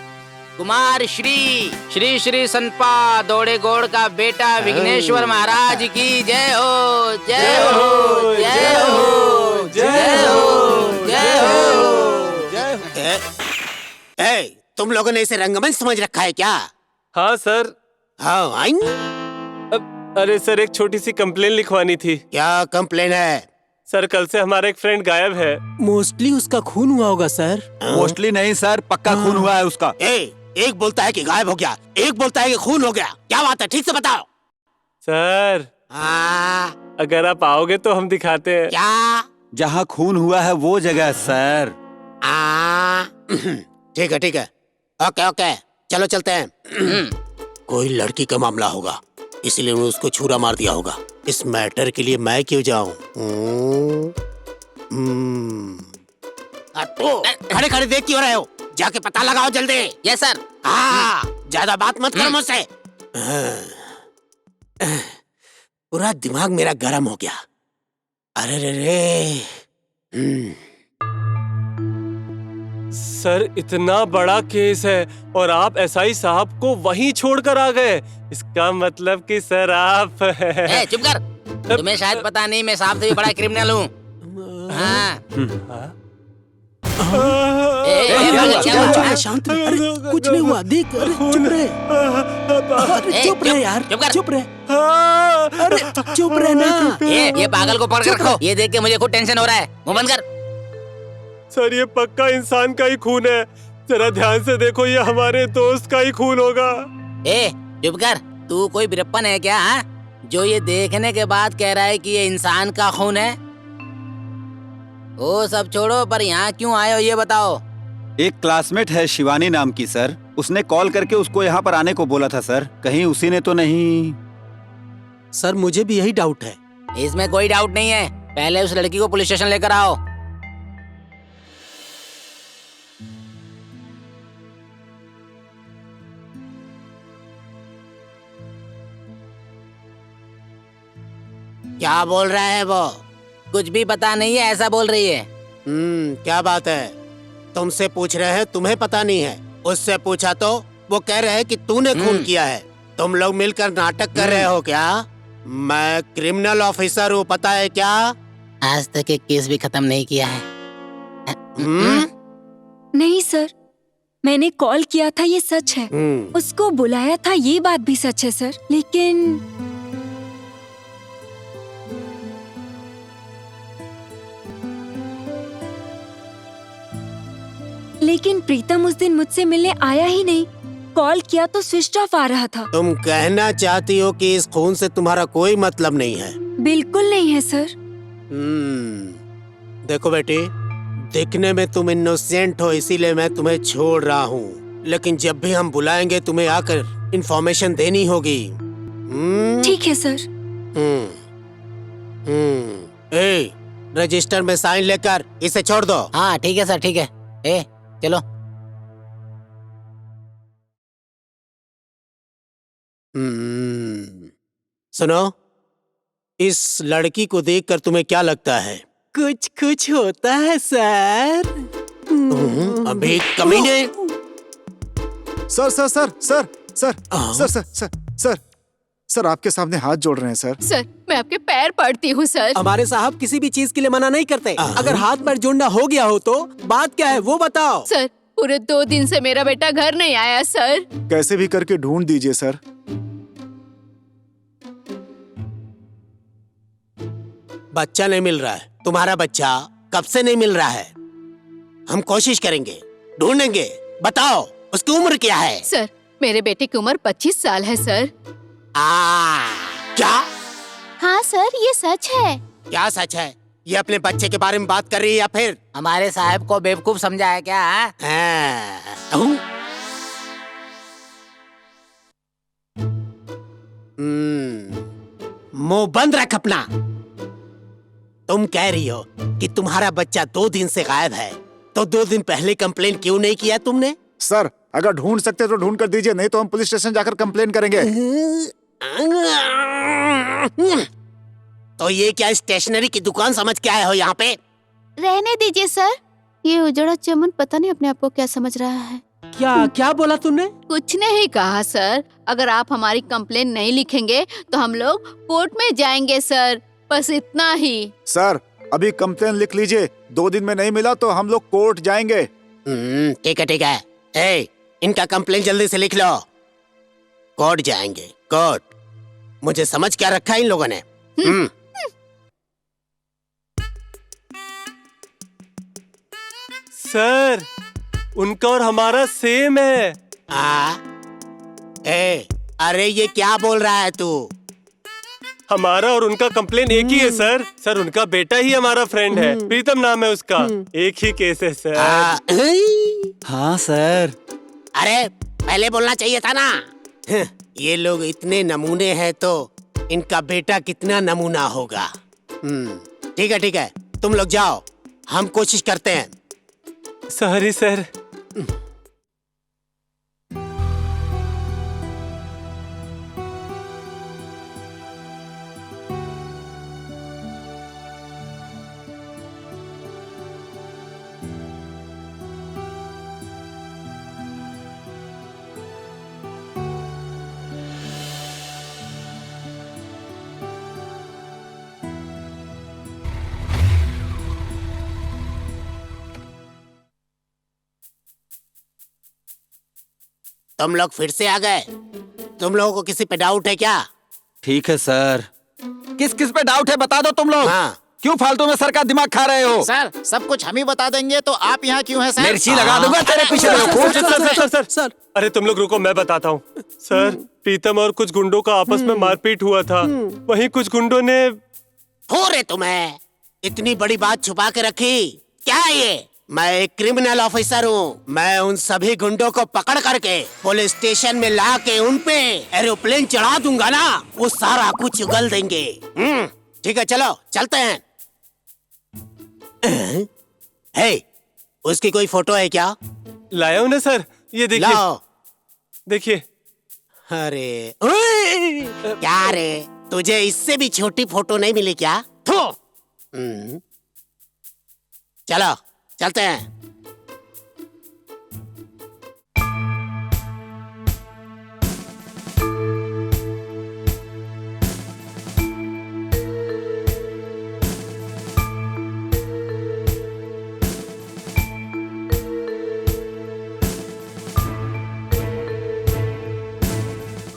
कुमार श्री श्री संतपा दौड़े गौड़ का बेटा विघ्नेश्वर महाराज की जय हो, जय हो, जय हो, जय हो, जय हो। तुम लोगों ने इसे रंगमंच समझ रखा है क्या? हाँ सर। हाँ। अरे सर, एक छोटी सी कंप्लेन लिखवानी थी। क्या कंप्लेन है? सर, कल से हमारा एक फ्रेंड गायब है। मोस्टली उसका खून हुआ होगा सर। मोस्टली नहीं सर, पक्का खून हुआ है उसका। एक बोलता है कि गायब हो गया, एक बोलता है कि खून हो गया, क्या बात है? ठीक से बताओ सर। अगर आप आओगे तो हम दिखाते हैं। क्या? जहाँ खून हुआ है वो जगह सर। ठीक है। ओके, चलो चलते हैं। कोई लड़की का मामला होगा, इसलिए उन्होंने उसको छुरा मार दिया होगा। इस मैटर के लिए मैं क्यों जाऊं? खड़े देख क्यों रहे हो? जाके पता लगाओ जल्दी। Yes sir. ज्यादा बात मत करो मुझसे। पूरा दिमाग मेरा गर्म हो गया। अरे रे। सर, इतना बड़ा केस है और आप एसआई साहब को वहीं छोड़कर आ गए। इसका मतलब कि सर आप चुप कर। तुम्हें शायद पता नहीं, मैं साहब से भी बड़ा क्रिमिनल हूँ। शांत रहे। अरे कुछ नहीं हुआ, देख। अरे चुप रहे यार, चुप रहे। अरे चुप रहना। ये पागल को पकड़ के रखो। ये देख के मुझे खुद टेंशन हो रहा है। मुंह बंद कर। सर ये पक्का इंसान का ही खून है। जरा ध्यान से देखो, ये हमारे दोस्त का ही खून होगा। ए चुप कर। तू कोई बिरप्पन है क्या? हाँ, जो ये देखने के बाद कह रहा है कि ये इंसान का खून है। वो सब छोड़ो, पर यहाँ क्यों आए हो ये बताओ। एक क्लासमेट है शिवानी नाम की सर, उसने कॉल करके उसको यहाँ पर आने को बोला था सर। कहीं उसी ने तो नहीं? सर मुझे भी यही डाउट है। इसमें कोई डाउट नहीं है। पहले उस लड़की को पुलिस स्टेशन लेकर आओ। क्या बोल रहा है वो? कुछ भी पता नहीं है ऐसा बोल रही है। क्या बात है? तुमसे पूछ रहे हैं, तुम्हें पता नहीं है। उससे पूछा तो वो कह रहे हैं कि तूने खून किया है। तुम लोग मिलकर नाटक कर रहे हो क्या? मैं क्रिमिनल ऑफिसर हूँ, पता है क्या? आज तक एक केस भी खत्म नहीं किया है। नहीं सर, मैंने कॉल किया था, ये सच है। उसको बुलाया था, ये बात भी सच है सर। लेकिन प्रीतम उस दिन मुझसे मिलने आया ही नहीं। कॉल किया तो स्विच ऑफ आ रहा था। तुम कहना चाहती हो कि इस खून से तुम्हारा कोई मतलब नहीं है? बिल्कुल नहीं है सर। देखो बेटी, दिखने में तुम इनोसेंट हो, इसीलिए मैं तुम्हें छोड़ रहा हूँ। लेकिन जब भी हम बुलाएंगे तुम्हें आकर इंफॉर्मेशन देनी होगी। ठीक है सर। ए, रजिस्टर में साइन लेकर इसे छोड़ दो। हाँ ठीक है सर, ठीक है। ए चलो। सुनो, इस लड़की को देखकर तुम्हें क्या लगता है? कुछ कुछ होता है सर। अभी कमीने। Sir sir sir sir sir sir sir sir sir sir आपके सामने हाथ जोड़ रहे हैं सर। सर मैं आपके पैर पड़ती हूँ सर। हमारे साहब किसी भी चीज के लिए मना नहीं करते। अगर हाथ पैर जोड़ना हो गया हो तो बात क्या है वो बताओ। सर पूरे 2 दिन से मेरा बेटा घर नहीं आया सर। कैसे भी करके ढूंढ दीजिए सर। बच्चा नहीं मिल रहा है। तुम्हारा बच्चा कब से नहीं मिल रहा है? हम कोशिश करेंगे, ढूंढेंगे। बताओ उसकी उम्र क्या है? सर मेरे बेटे की उम्र 25 साल है सर। क्या? हाँ सर ये सच है। क्या सच है? ये अपने बच्चे के बारे में बात कर रही है या फिर हमारे साहब को बेवकूफ समझा है क्या? मुंह बंद रख अपना। तुम कह रही हो कि तुम्हारा बच्चा 2 दिन से गायब है, तो 2 दिन पहले कंप्लेन क्यों नहीं किया तुमने? सर अगर ढूंढ सकते तो ढूंढ कर दीजिए, नहीं तो हम पुलिस स्टेशन जाकर कंप्लेन करेंगे। तो ये क्या स्टेशनरी की दुकान समझ के आए हो यहाँ पे? रहने दीजिए सर। ये उजड़ा चमन पता नहीं अपने आप को क्या समझ रहा है। क्या क्या बोला तुमने? कुछ नहीं कहा सर। अगर आप हमारी कंप्लेन नहीं लिखेंगे तो हम लोग कोर्ट में जाएंगे सर, बस इतना ही। सर अभी कंप्लेन लिख लीजिए, 2 दिन में नहीं मिला तो हम लोग कोर्ट जाएंगे। ठीक है ठीक है। ए, इनका कंप्लेन जल्दी से लिख लो। कोर्ट जाएंगे, कोर्ट। मुझे समझ क्या रखा है इन लोगों ने। सर उनका और हमारा सेम है। अरे ये क्या बोल रहा है तू? हमारा और उनका कंप्लेन एक ही है सर। सर उनका बेटा ही हमारा फ्रेंड है, प्रीतम नाम है उसका। एक ही केस है सर। हाँ सर। अरे पहले बोलना चाहिए था ना। ये लोग इतने नमूने हैं तो इनका बेटा कितना नमूना होगा। ठीक है, तुम लोग जाओ, हम कोशिश करते हैं। Sorry sir. तुम लोग फिर से आ गए। तुम लोगों को किसी पे डाउट है क्या? ठीक है सर। किस किस पे डाउट है बता दो तुम लोग। हाँ। क्यों फालतू में सर का दिमाग खा रहे हो? सर सब कुछ हम ही बता देंगे तो आप यहाँ क्यों हैं सर? मिर्ची लगा दूंगा तेरे पीछे। सर अरे तुम लोग रुको, मैं बताता हूँ। सर प्रीतम और कुछ गुंडों का आपस में मारपीट हुआ था। वहीं कुछ गुंडों ने हो रे तुम्हें इतनी बड़ी बात छुपा के रखी क्या है ये? मैं एक क्रिमिनल ऑफिसर हूँ। मैं उन सभी गुंडों को पकड़ करके पुलिस स्टेशन में ला के उन पे एरोप्लेन चढ़ा दूंगा ना, वो सारा कुछ उगल देंगे। ठीक है चलो चलते हैं। हे, उसकी कोई फोटो है क्या? लाया हूँ ना सर, ये देखिए। लाओ। देखिए। अरे क्या रे, तुझे इससे भी छोटी फोटो नहीं मिली क्या? चलो चलते हैं।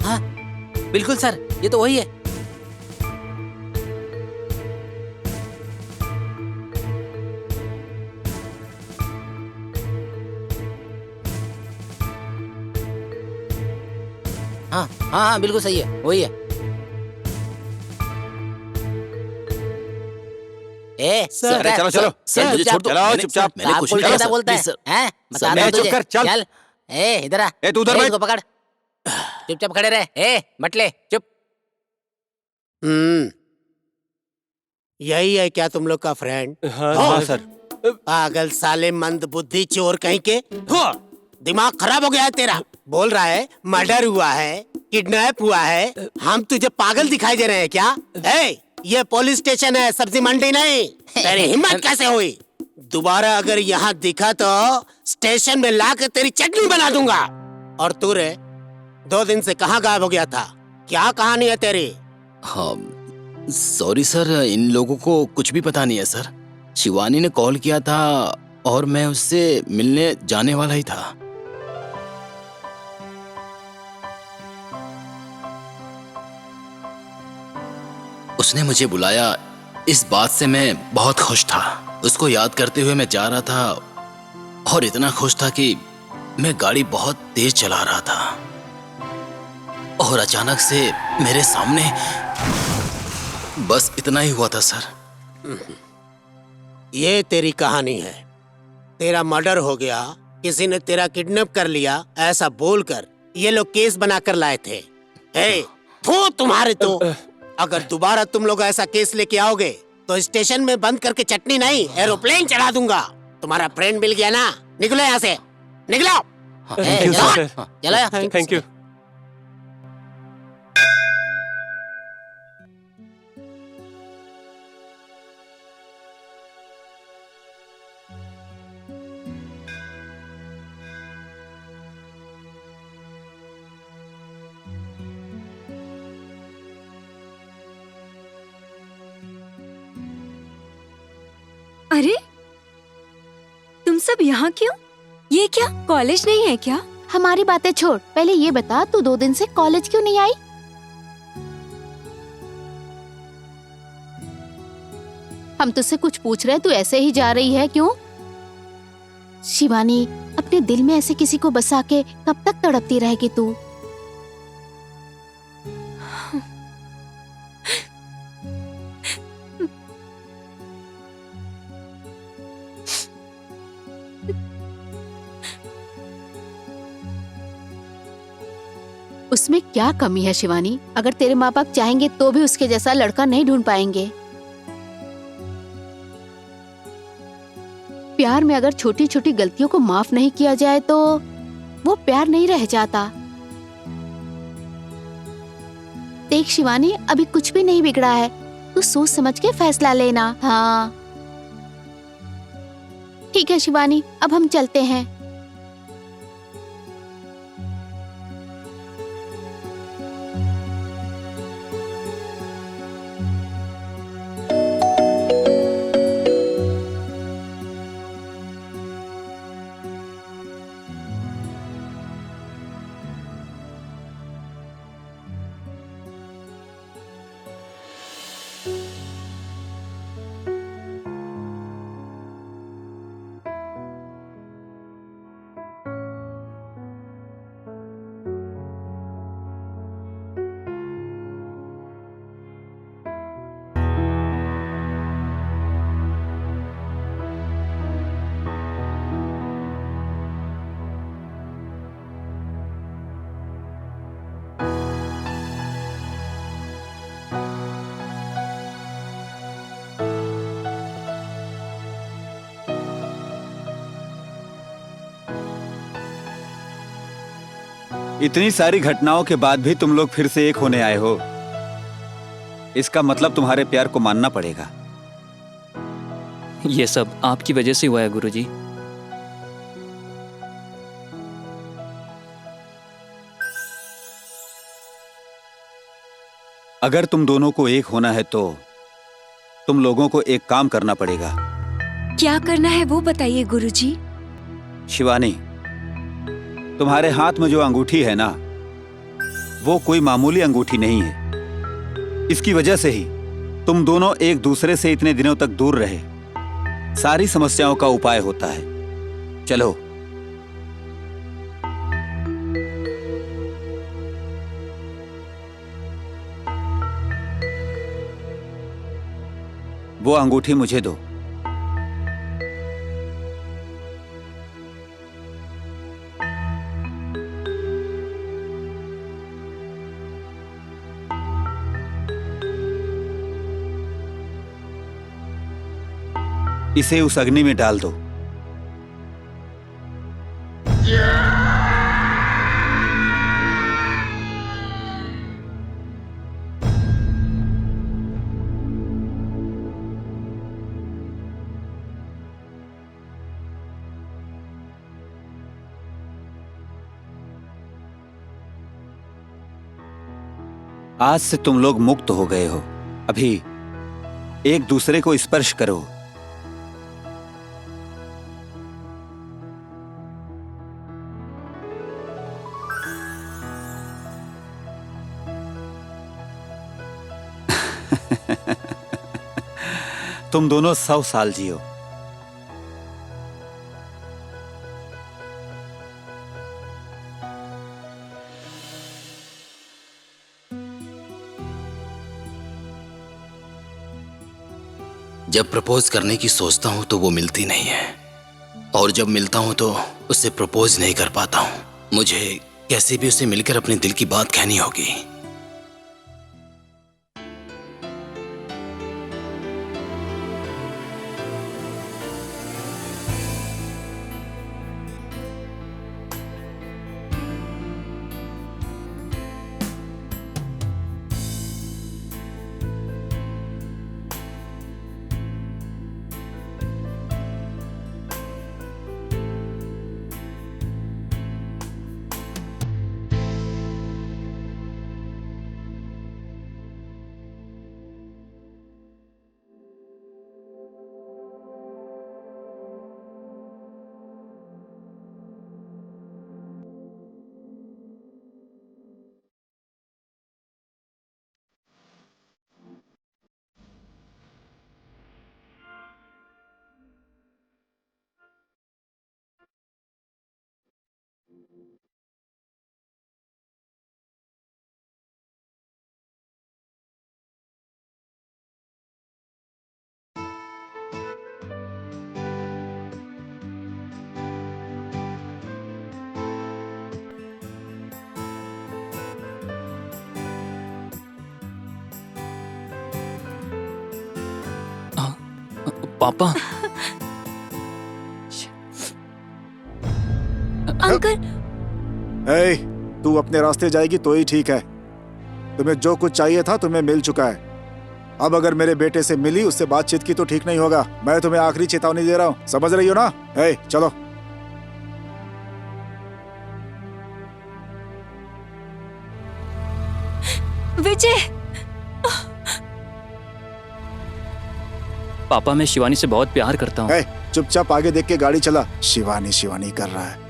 हाँ बिल्कुल सर, ये तो वही है। हाँ हाँ हाँ बिल्कुल सही है, वही है। सर चलो चलो सर मुझे छोड़ दो। चलो चुपचाप। मैंने कुछ नहीं कहा बोलता है। हैं? बता दो तुझे। चल इधर आ। तू उधर बैठ। इसको पकड़, चुपचाप खड़े रहे। मत ले, चुप। यही है क्या तुम लोग का फ्रेंड? हाँ सर। पागल साले मंद बुद्धि चोर कहीं के। दिमाग खराब हो गया है तेरा। बोल रहा है मर्डर हुआ है, किडनैप हुआ है। हम तुझे पागल दिखाई दे रहे हैं क्या? ये पुलिस स्टेशन है, सब्जी मंडी नहीं। तेरी हिम्मत कैसे हुई? दोबारा अगर यहाँ दिखा तो स्टेशन में ला के तेरी चटनी बना दूंगा। और तू रे 2 दिन से कहाँ गायब हो गया था? क्या कहानी है तेरी? हाँ सॉरी सर, इन लोगों को कुछ भी पता नहीं है सर। शिवानी ने कॉल किया था और मैं उससे मिलने जाने वाला ही था। उसने मुझे बुलाया, इस बात से मैं बहुत खुश था। उसको याद करते हुए मैं जा रहा था और इतना खुश था कि मैं गाड़ी बहुत तेज चला रहा था और अचानक से मेरे सामने बस इतना ही हुआ था सर। ये तेरी कहानी है। तेरा मर्डर हो गया, किसी ने तेरा किडनैप कर लिया, ऐसा बोलकर ये लोग केस बनाकर लाए थे। वो तुम्हारे तो अगर दोबारा तुम लोग ऐसा केस लेके आओगे तो स्टेशन में बंद करके चटनी नहीं एरोप्लेन चढ़ा दूंगा। तुम्हारा फ्रेंड मिल गया ना, निकलो यहाँ से, निकलो। Thank you. अरे तुम सब यहाँ क्यों? ये क्या कॉलेज नहीं है क्या? हमारी बातें छोड़, पहले ये बता तू 2 दिन से कॉलेज क्यों नहीं आई? हम तुझसे कुछ पूछ रहे, तू ऐसे ही जा रही है क्यों? शिवानी, अपने दिल में ऐसे किसी को बसा के कब तक तड़पती रहेगी तू? उसमें क्या कमी है शिवानी? अगर तेरे माँ बाप चाहेंगे तो भी उसके जैसा लड़का नहीं ढूंढ पाएंगे। प्यार में अगर छोटी छोटी गलतियों को माफ नहीं किया जाए तो वो प्यार नहीं रह जाता। देख शिवानी, अभी कुछ भी नहीं बिगड़ा है, तू सोच समझ के फैसला लेना। हाँ ठीक है शिवानी, अब हम चलते हैं। इतनी सारी घटनाओं के बाद भी तुम लोग फिर से एक होने आए हो, इसका मतलब तुम्हारे प्यार को मानना पड़ेगा। ये सब आपकी वजह से हुआ है गुरुजी। अगर तुम दोनों को एक होना है तो तुम लोगों को एक काम करना पड़ेगा। क्या करना है वो बताइए गुरुजी। शिवानी, तुम्हारे हाथ में जो अंगूठी है ना, वो कोई मामूली अंगूठी नहीं है। इसकी वजह से ही तुम दोनों एक दूसरे से इतने दिनों तक दूर रहे। सारी समस्याओं का उपाय होता है। चलो। वो अंगूठी मुझे दो। इसे उस अग्नि में डाल दो। आज से तुम लोग मुक्त हो गए हो। अभी एक दूसरे को स्पर्श करो। तुम दोनों 100 साल जियो। जब प्रपोज करने की सोचता हूं तो वो मिलती नहीं है, और जब मिलता हूं तो उससे प्रपोज नहीं कर पाता हूं। मुझे कैसे भी उसे मिलकर अपने दिल की बात कहनी होगी। पापा। अंकल। ए, तू अपने रास्ते जाएगी तो ही ठीक है। तुम्हें जो कुछ चाहिए था तुम्हें मिल चुका है। अब अगर मेरे बेटे से मिली, उससे बातचीत की तो ठीक नहीं होगा। मैं तुम्हें आखिरी चेतावनी दे रहा हूँ, समझ रही हो ना? ए, चलो। विजय। पापा, मैं शिवानी से बहुत प्यार करता हूँ। चुपचाप आगे देख के गाड़ी चला। शिवानी शिवानी कर रहा है।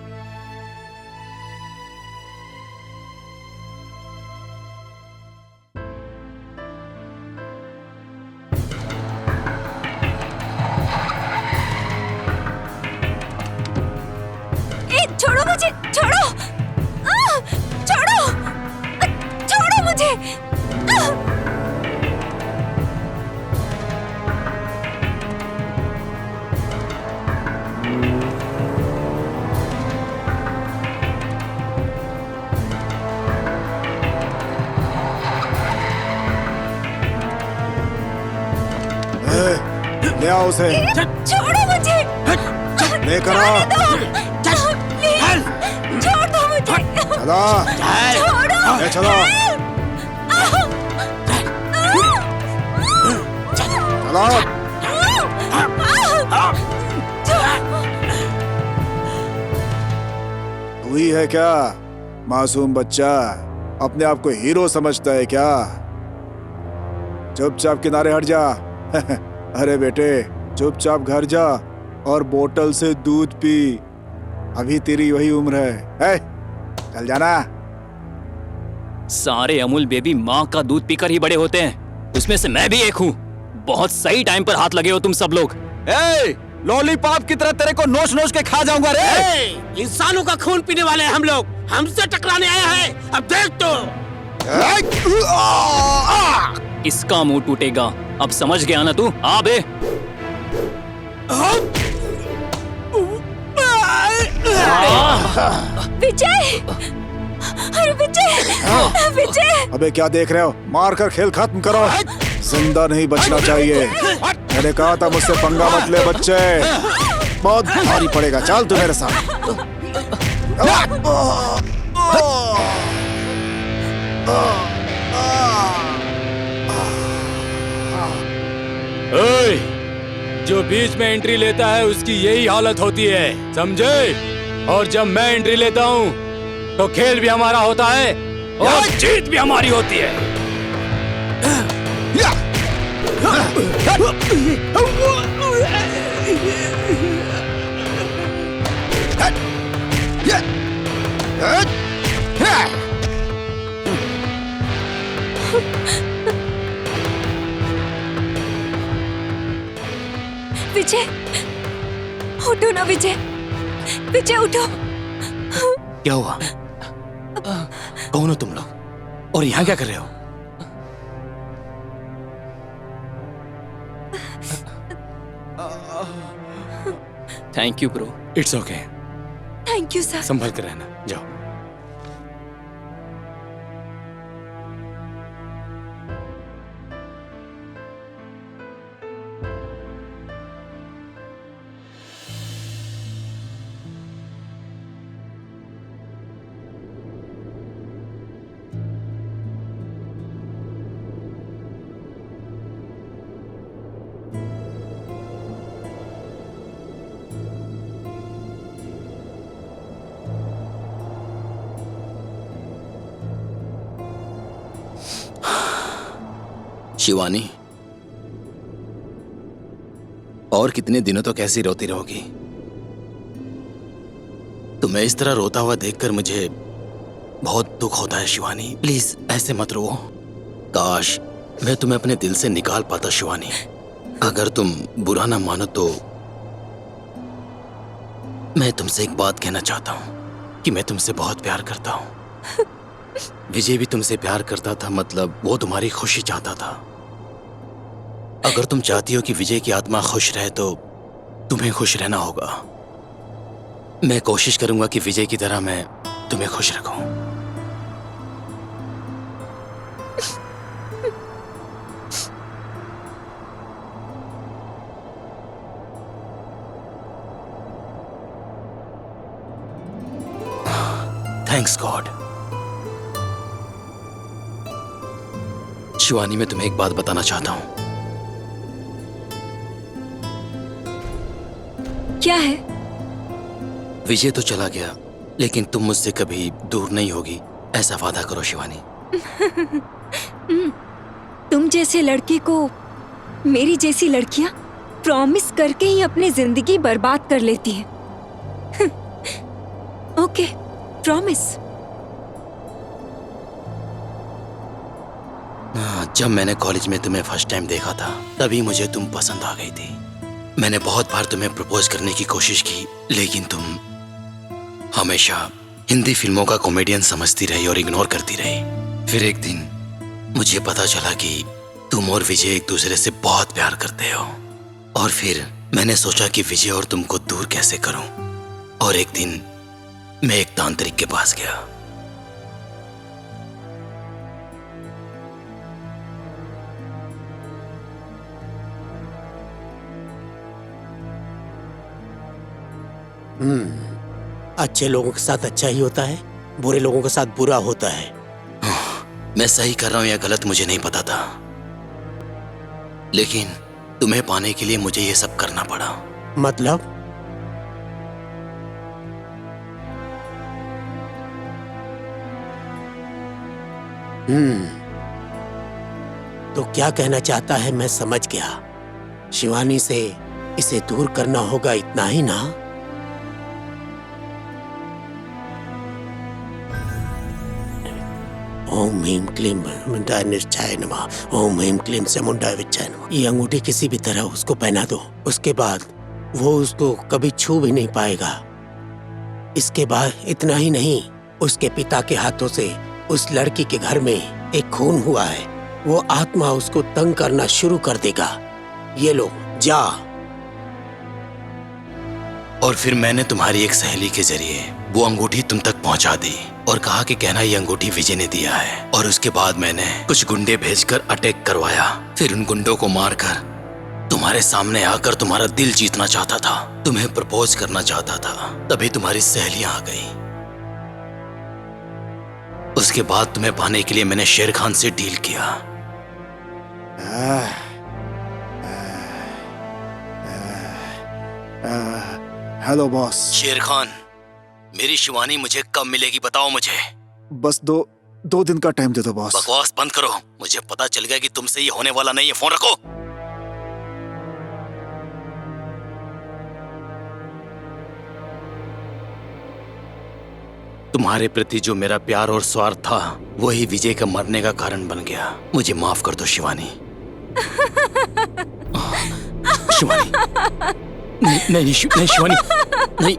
छोड़ो मुझे, छोड़ो। छोड़ो, छोड़ो मुझे। ले आओ उसे। छोड़ो मुझे। लेकर आओ। छोड़ दो मुझे। चलो ए, चलो चलो तू ही है क्या मासूम बच्चा? अपने आप को हीरो समझता है क्या? चुपचाप किनारे हट जा। अरे बेटे चुपचाप घर जा और बोतल से दूध पी। अभी तेरी वही उम्र है। चल जाना। सारे अमूल बेबी माँ का दूध पीकर ही बड़े होते हैं, उसमें से मैं भी एक हूँ। बहुत सही टाइम पर हाथ लगे हो तुम सब लोग। लॉलीपॉप की तरह तेरे को नोच नोच के खा जाऊंगा रे। इंसानों का खून पीने वाले हैं हम लोग, हमसे टकराने आया है। अब देख तो। इसका मुंह टूटेगा। अब समझ गया ना तू? आ बे। विजय, अरे विजय, विजय। अबे क्या देख रहे हो? मार कर खेल खत्म करो। जिंदा नहीं बचना चाहिए। मैंने कहा था मुझसे पंगा मत ले बच्चे, बहुत भारी पड़ेगा। चल तू मेरे साथ। ओए, जो बीच में एंट्री लेता है उसकी यही हालत होती है, समझे? और जब मैं एंट्री लेता हूँ तो खेल भी हमारा होता है और जीत भी हमारी होती है। विजय, उठो ना विजय, विजय उठो। क्या हुआ? कौन हो तुम लोग और यहाँ क्या कर रहे हो? Thank you bro. It's okay. Thank you sir. संभल कर रहना, जाओ। शिवानी, और कितने दिनों तक ऐसी रोती रहोगी? तुम्हें इस तरह रोता हुआ देखकर मुझे बहुत दुख होता है शिवानी। प्लीज ऐसे मत रो। काश मैं तुम्हें अपने दिल से निकाल पाता शिवानी। अगर तुम बुरा ना मानो तो मैं तुमसे एक बात कहना चाहता हूं कि मैं तुमसे बहुत प्यार करता हूं। विजय भी तुमसे प्यार करता था, मतलब वो तुम्हारी खुशी चाहता था। अगर तुम चाहती हो कि विजय की आत्मा खुश रहे तो तुम्हें खुश रहना होगा। मैं कोशिश करूंगा कि विजय की तरह मैं तुम्हें खुश रखूं। Thanks God. शिवानी, मैं तुम्हें एक बात बताना चाहता हूं। क्या है? विजय तो चला गया, लेकिन तुम मुझसे कभी दूर नहीं होगी, ऐसा वादा करो शिवानी। तुम जैसे लड़के को मेरी जैसी लड़कियां प्रॉमिस करके ही अपनी जिंदगी बर्बाद कर लेती हैं। Okay, promise. जब मैंने कॉलेज में तुम्हें फर्स्ट टाइम देखा था तभी मुझे तुम पसंद आ गई थी। मैंने बहुत बार तुम्हें प्रपोज करने की कोशिश की, लेकिन तुम हमेशा हिंदी फिल्मों का कॉमेडियन समझती रही और इग्नोर करती रही। फिर एक दिन मुझे पता चला कि तुम और विजय एक दूसरे से बहुत प्यार करते हो, और फिर मैंने सोचा कि विजय और तुमको दूर कैसे करूं। और एक दिन मैं एक तांत्रिक के पास गया। अच्छे लोगों के साथ अच्छा ही होता है। बुरे लोगों के साथ बुरा होता है। मैं सही कर रहा हूँ या गलत मुझे नहीं पता था, लेकिन तुम्हें पाने के लिए मुझे ये सब करना पड़ा। मतलब? तो क्या कहना चाहता है मैं समझ गया। शिवानी से इसे दूर करना होगा, इतना ही ना? ओम ह्रीं क्लीं चामुंडाय निर्चाय नमः। ओम ह्रीं क्लीं चामुंडाय विच्चाय नमः। ये अंगूठी किसी भी तरह उसको पहना दो, उसके बाद वो उसको कभी छू भी नहीं पाएगा। इसके बाद इतना ही नहीं, उसके पिता के हाथों से उस लड़की के घर में एक खून हुआ है, वो आत्मा उसको तंग करना शुरू कर देगा। ये लो, जा। और फिर मैंने तुम्हारी एक सहेली के जरिए वो अंगूठी तुम तक पहुंचा दी और कहा कि कहना ये अंगूठी विजय ने दिया है। और उसके बाद मैंने कुछ गुंडे भेजकर अटैक करवाया, फिर उन गुंडों को मारकर तुम्हारे सामने आकर तुम्हारा दिल जीतना चाहता था, तुम्हें प्रपोज करना चाहता था। तभी तुम्हारी सहेलियां आ गई। उसके बाद तुम्हें पाने के लिए मैंने शेर खान से डील किया। Hello boss. शेर खान, मेरी शिवानी मुझे कब मिलेगी बताओ मुझे। बस दो दिन का टाइम दे दो बॉस। बकवास बंद करो, मुझे पता चल गया कि तुमसे ये होने वाला नहीं है। फोन रखो। तुम्हारे प्रति जो मेरा प्यार और स्वार्थ था, वही विजय का मरने का कारण बन गया। मुझे माफ कर दो शिवानी। शिवानी, नहीं शिवानी, नहीं,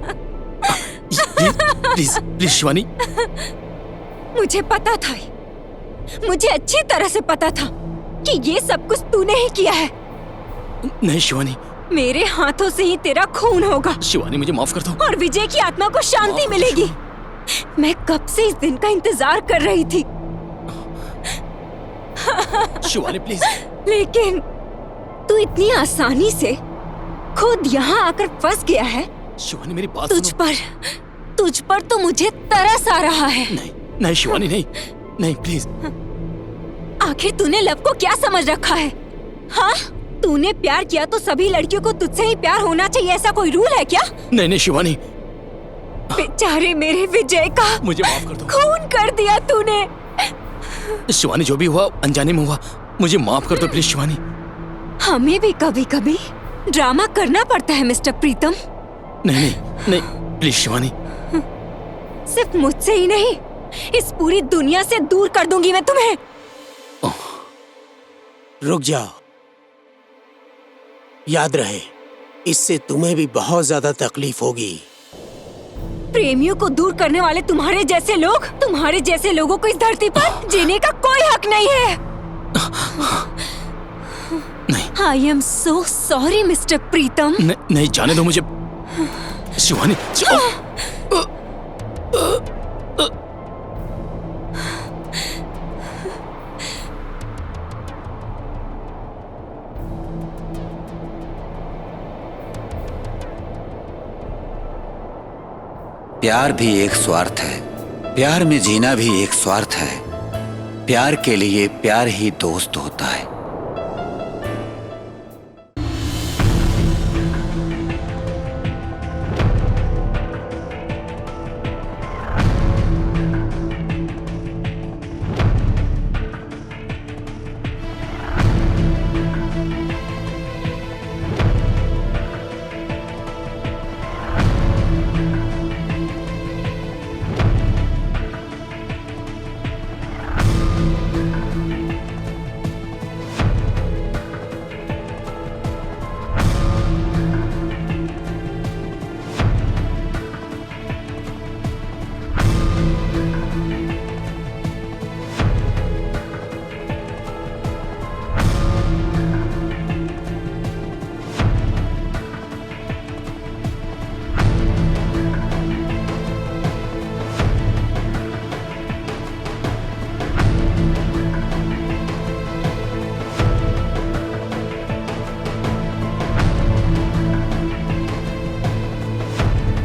प्लीज शिवानी। मुझे पता था, मुझे अच्छी तरह से पता था कि ये सब कुछ तूने ही किया है। नहीं शिवानी, मेरे हाथों से ही तेरा खून होगा। शिवानी मुझे माफ कर दो। और विजय की आत्मा को शांति मिलेगी। मैं कब से इस दिन का इंतजार कर रही थी। शिवानी प्लीज। लेकिन तू इतनी आसानी से खुद यहाँ आकर फंस गया है। शिवानी मेरी बात तुझ पर तो मुझे तरस आ रहा है। नहीं शिवानी, नहीं प्लीज। आखिर तूने लव को क्या समझ रखा है? हाँ, तूने प्यार किया तो सभी लड़कियों को तुझसे ही प्यार होना चाहिए, ऐसा कोई रूल है क्या? नहीं शिवानी। बेचारे मेरे विजय का मुझे माफ कर दो। खून कर दिया तूने। शिवानी जो भी हुआ अनजाने में हुआ, मुझे माफ कर दो प्लीज शिवानी। हमें भी कभी कभी ड्रामा करना पड़ता है मिस्टर प्रीतम। नहीं प्लीज शिवानी। सिर्फ मुझसे ही नहीं, इस पूरी दुनिया से दूर कर दूंगी मैं तुम्हें। रुक जाओ, याद रहे इससे तुम्हें भी बहुत ज्यादा तकलीफ होगी। प्रेमियों को दूर करने वाले तुम्हारे जैसे लोगों को इस धरती पर जीने का कोई हक नहीं है। I am so sorry mister Pritam. नहीं जाने दो मुझे शिवानी। प्यार भी एक स्वार्थ है, प्यार में जीना भी एक स्वार्थ है। प्यार के लिए प्यार ही दोस्त होता है।